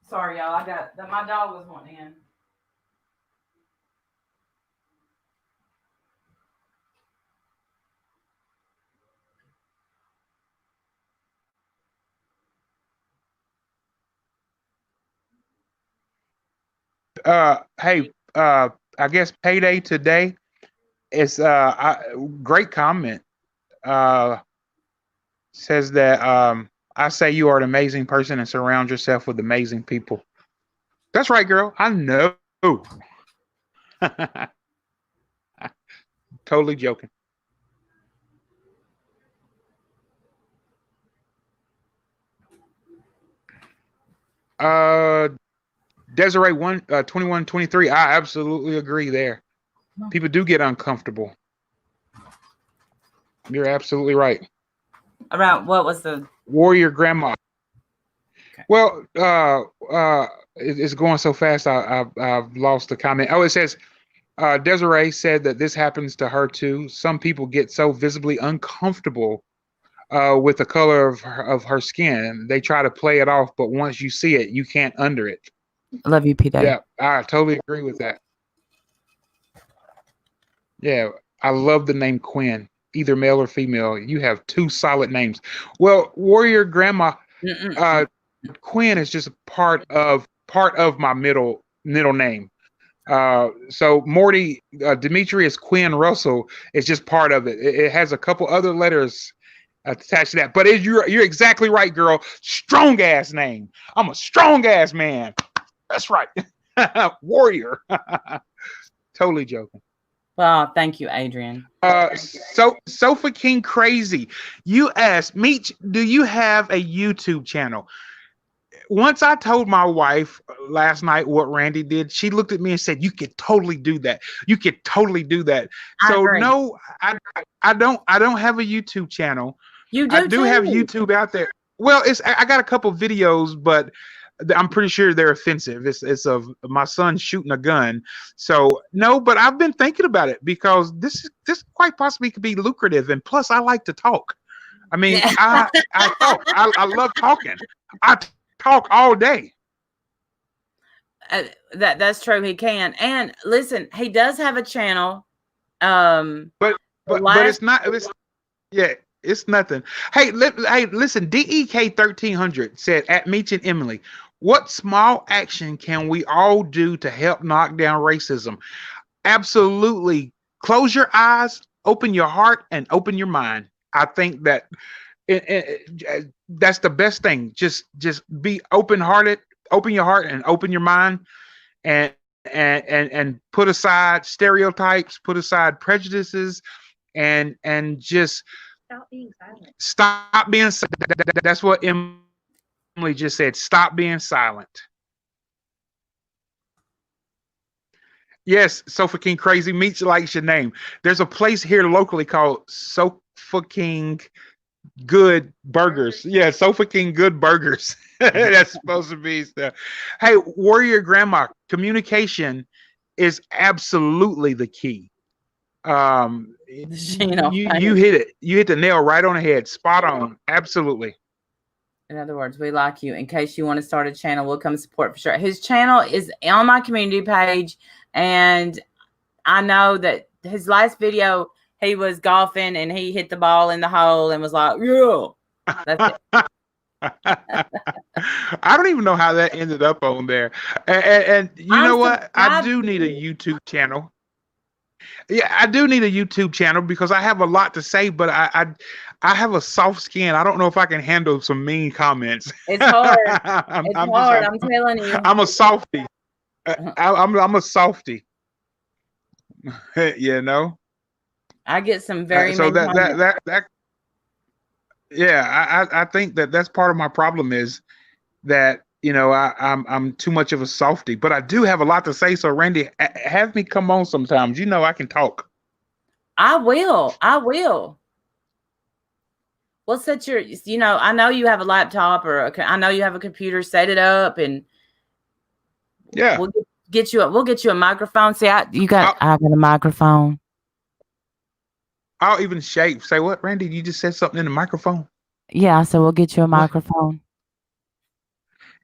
Sorry, y'all. My dog was wanting in. Hey, I guess payday today is great comment. Says that I say you are an amazing person and surround yourself with amazing people. That's right, girl. I know. Totally joking. Desiree 2123. I absolutely agree there. People do get uncomfortable. You're absolutely right. Around what was the Warrior grandma. Okay. Well, it's going so fast. I've lost the comment. Oh, it says Desiree said that this happens to her too. Some people get so visibly uncomfortable with the color of her skin. They try to play it off, but once you see it, you can't undo it. I love you, P. Day. Yeah, I totally agree with that. Yeah, I love the name Quinn, either male or female. You have two solid names. Well, Warrior Grandma, Quinn is just a part of my middle name. So Morty Demetrius Quinn Russell is just part of it. It has a couple other letters attached to that. But you're exactly right, girl. Strong ass name. I'm a strong ass man. That's right. Warrior. Totally joking. Well, thank you, Adrian. Sofa King Crazy. You asked Meech, do you have a YouTube channel? Once I told my wife last night what Randy did, she looked at me and said, "You could totally do that. You could totally do that." So no, I don't have a YouTube channel. You do. I do have YouTube out there. Well, I got a couple videos, but I'm pretty sure they're offensive. It's of my son shooting a gun. So no, but I've been thinking about it because this quite possibly could be lucrative, and plus I like to talk. I mean, I talk. I love talking. I talk all day. That's true. He can. And listen, he does have a channel. But it's not. It's nothing. Hey, listen. DEK 1300 said at Meech and Emily, what small action can we all do to help knock down racism? Absolutely. Close your eyes, open your heart, and open your mind. I think that that's the best thing. Just be open-hearted, open your heart and open your mind, and put aside stereotypes, put aside prejudices, and just Stop being silent. Stop being silent. That's what Emily just said. Stop being silent. Yes, Sofa King Crazy Meech likes your name. There's a place here locally called Sofa King Good Burgers. Yeah, Sofa King Good Burgers. That's supposed to be stuff. Hey, Warrior Grandma, communication is absolutely the key. You hit it. You hit the nail right on the head. Spot on. Absolutely. In other words, we like you. In case you want to start a channel, we'll come support for sure. His channel is on my community page, and I know that his last video, he was golfing and he hit the ball in the hole and was like, "Yeah." That's it. I don't even know how that ended up on there. And you know what? I do need a YouTube channel. Yeah, I do need a YouTube channel because I have a lot to say, but I have a soft skin. I don't know if I can handle some mean comments. It's hard. I'm telling you. I'm a softie. I'm a softie. You know. I get some very so mean comments. Yeah, I think that's part of my problem is that I'm too much of a softie, but I do have a lot to say. So Randy, have me come on sometimes. I can talk. I will. Well, set your. I know you have a laptop I know you have a computer. Set it up and Yeah. We'll get you. We'll get you a microphone. See, I got a microphone. I'll even shave. Say what, Randy? You just said something in the microphone. Yeah, so we'll get you a microphone.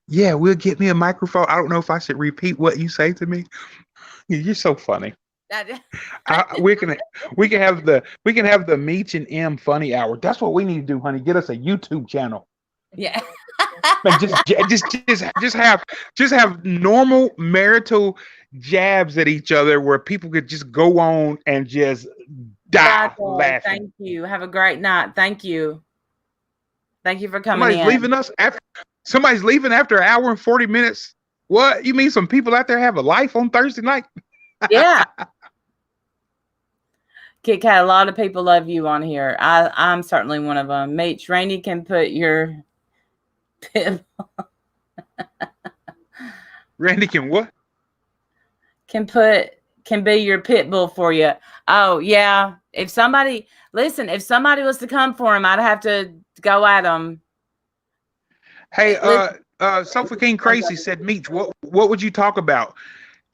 Yeah, we'll get me a microphone. I don't know if I should repeat what you say to me. You're so funny. We can have the Meech and M funny hour. That's what we need to do, honey. Get us a YouTube channel. Yeah. And just have normal marital jabs at each other where people could just go on and just die laughing. Thank you. Have a great night. Thank you. Thank you for coming Somebody's leaving after an hour and 40 minutes. What? You mean some people out there have a life on Thursday night? Yeah. Kit Kat, a lot of people love you on here. I'm certainly one of them. Meech, Randy can put your pit. Randy can what? Can be your pit bull for you. Oh yeah. If somebody was to come for him, I'd have to go at him. Hey, Sofa King Crazy said, Meech, what would you talk about?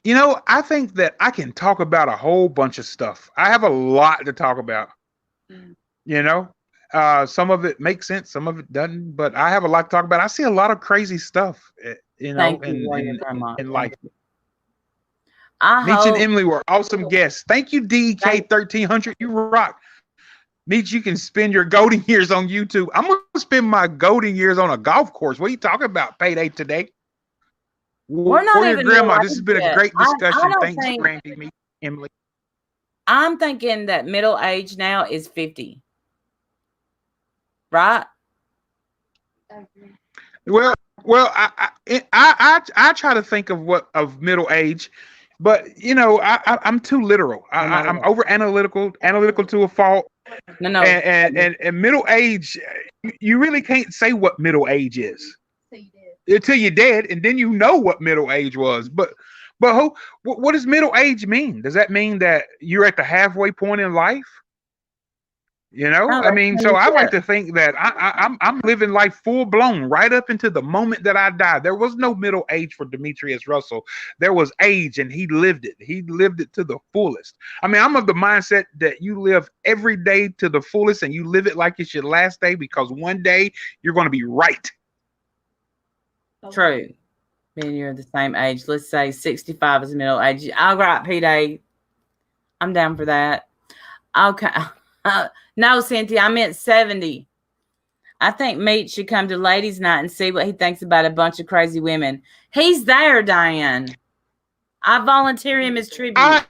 You know, I think that I can talk about a whole bunch of stuff. I have a lot to talk about. You know, some of it makes sense, some of it doesn't, but I have a lot to talk about. I see a lot of crazy stuff, you know, in life. Meech and Emily were awesome guests. Thank you, DK1300. You rock. Meech, you can spend your golden years on YouTube. I'm going to spend my golden years on a golf course. What are you talking about, payday today? We're not for your grandma. This has been yet. a great discussion. Thanks, Randy, Meech, Emily. I'm thinking that middle age now is 50. Right? Well, I try to think of middle age, but you know, I'm too literal. I'm over analytical to a fault. No. And middle age, you really can't say what middle age is until you're dead, and then you know what middle age was. But what does middle age mean? Does that mean that you're at the halfway point in life? You know, I mean, so I like to think that I'm living life full blown right up into the moment that I die. There was no middle age for Demetrius Russell. There was age, and he lived it. He lived it to the fullest. I mean, I'm of the mindset that you live every day to the fullest, and you live it like it's your last day, because one day you're going to be right. True. Me and you're the same age. Let's say 65 is middle age. All right, P-Day. I'm down for that. Okay. No, Cynthia, I meant 70. I think Meech should come to ladies' night and see what he thinks about a bunch of crazy women. He's there, Diane. I volunteer him as tribute. I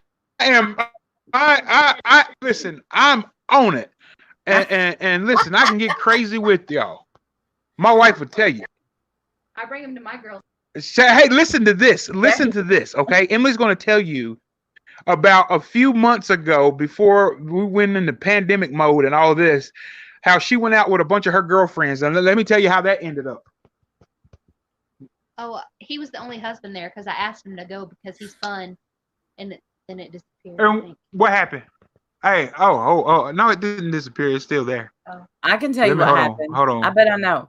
listen, I'm on it. And listen, I can get crazy with y'all. My wife will tell you. I bring him to my girls. Hey, listen to this. Listen to this, okay? Emily's going to tell you about a few months ago, before we went into pandemic mode and all this, how she went out with a bunch of her girlfriends. And let me tell you how that ended up. Oh, he was the only husband there because I asked him to go because he's fun, and then it disappeared. And what happened? Hey, oh, no, it didn't disappear. It's still there. Oh. I can tell you what happened. Hold on. I bet I know.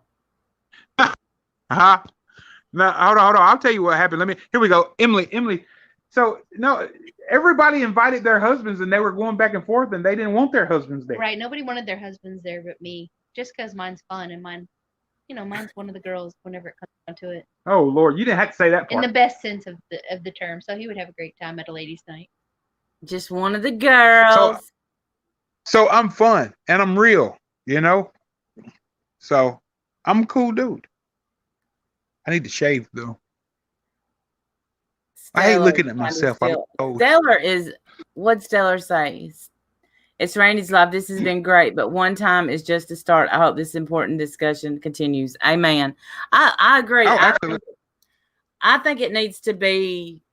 No, hold on. I'll tell you what happened. Here we go. Emily. So, no, everybody invited their husbands, and they were going back and forth, and they didn't want their husbands there. Right. Nobody wanted their husbands there but me, just because mine's fun, and mine's one of the girls whenever it comes down to it. Oh, Lord, you didn't have to say that part. In the best sense of the term. So he would have a great time at a ladies' night. Just one of the girls. So I'm fun, and I'm real, you know? So I'm a cool dude. I need to shave, though. I hate looking at myself. Stellar is what Stellar says. It's Randy's life. This has been great, but one time is just a start. I hope this important discussion continues. Amen. I agree. Oh, absolutely. I think it needs to be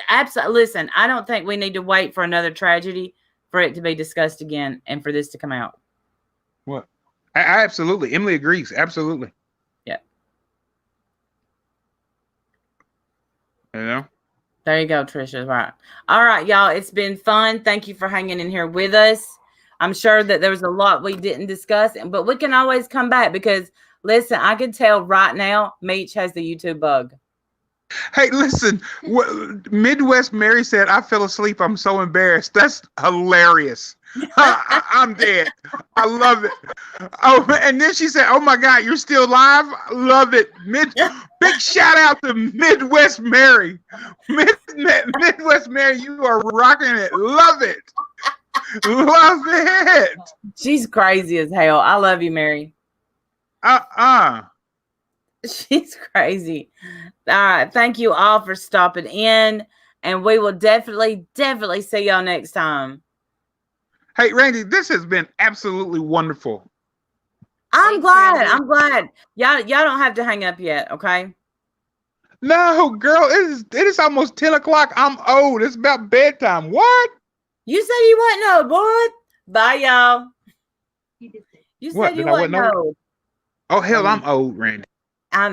absolutely. Listen, I don't think we need to wait for another tragedy for it to be discussed again and for this to come out. What? I absolutely. Emily agrees. Absolutely. Yeah. You know? There you go, Trisha. Right. All right, y'all. It's been fun. Thank you for hanging in here with us. I'm sure that there was a lot we didn't discuss, but we can always come back because, listen, I can tell right now Meech has the YouTube bug. Hey, listen. Midwest Mary said, "I fell asleep. I'm so embarrassed." That's hilarious. I'm dead. I love it. Oh, and then she said, "Oh my God, you're still live. I love it." Big shout out to Midwest Mary. Midwest Mary, you are rocking it. Love it. Love it. She's crazy as hell. I love you, Mary. She's crazy. All right. Thank you all for stopping in. And we will definitely see y'all next time. Hey, Randy, this has been absolutely wonderful. I'm glad. I'm glad. Y'all don't have to hang up yet, okay? No, girl, it is almost 10 o'clock. I'm old. It's about bedtime. What? You said you wasn't old, boy. Bye, y'all. You said you wasn't old. Oh, hell, I'm old, Randy.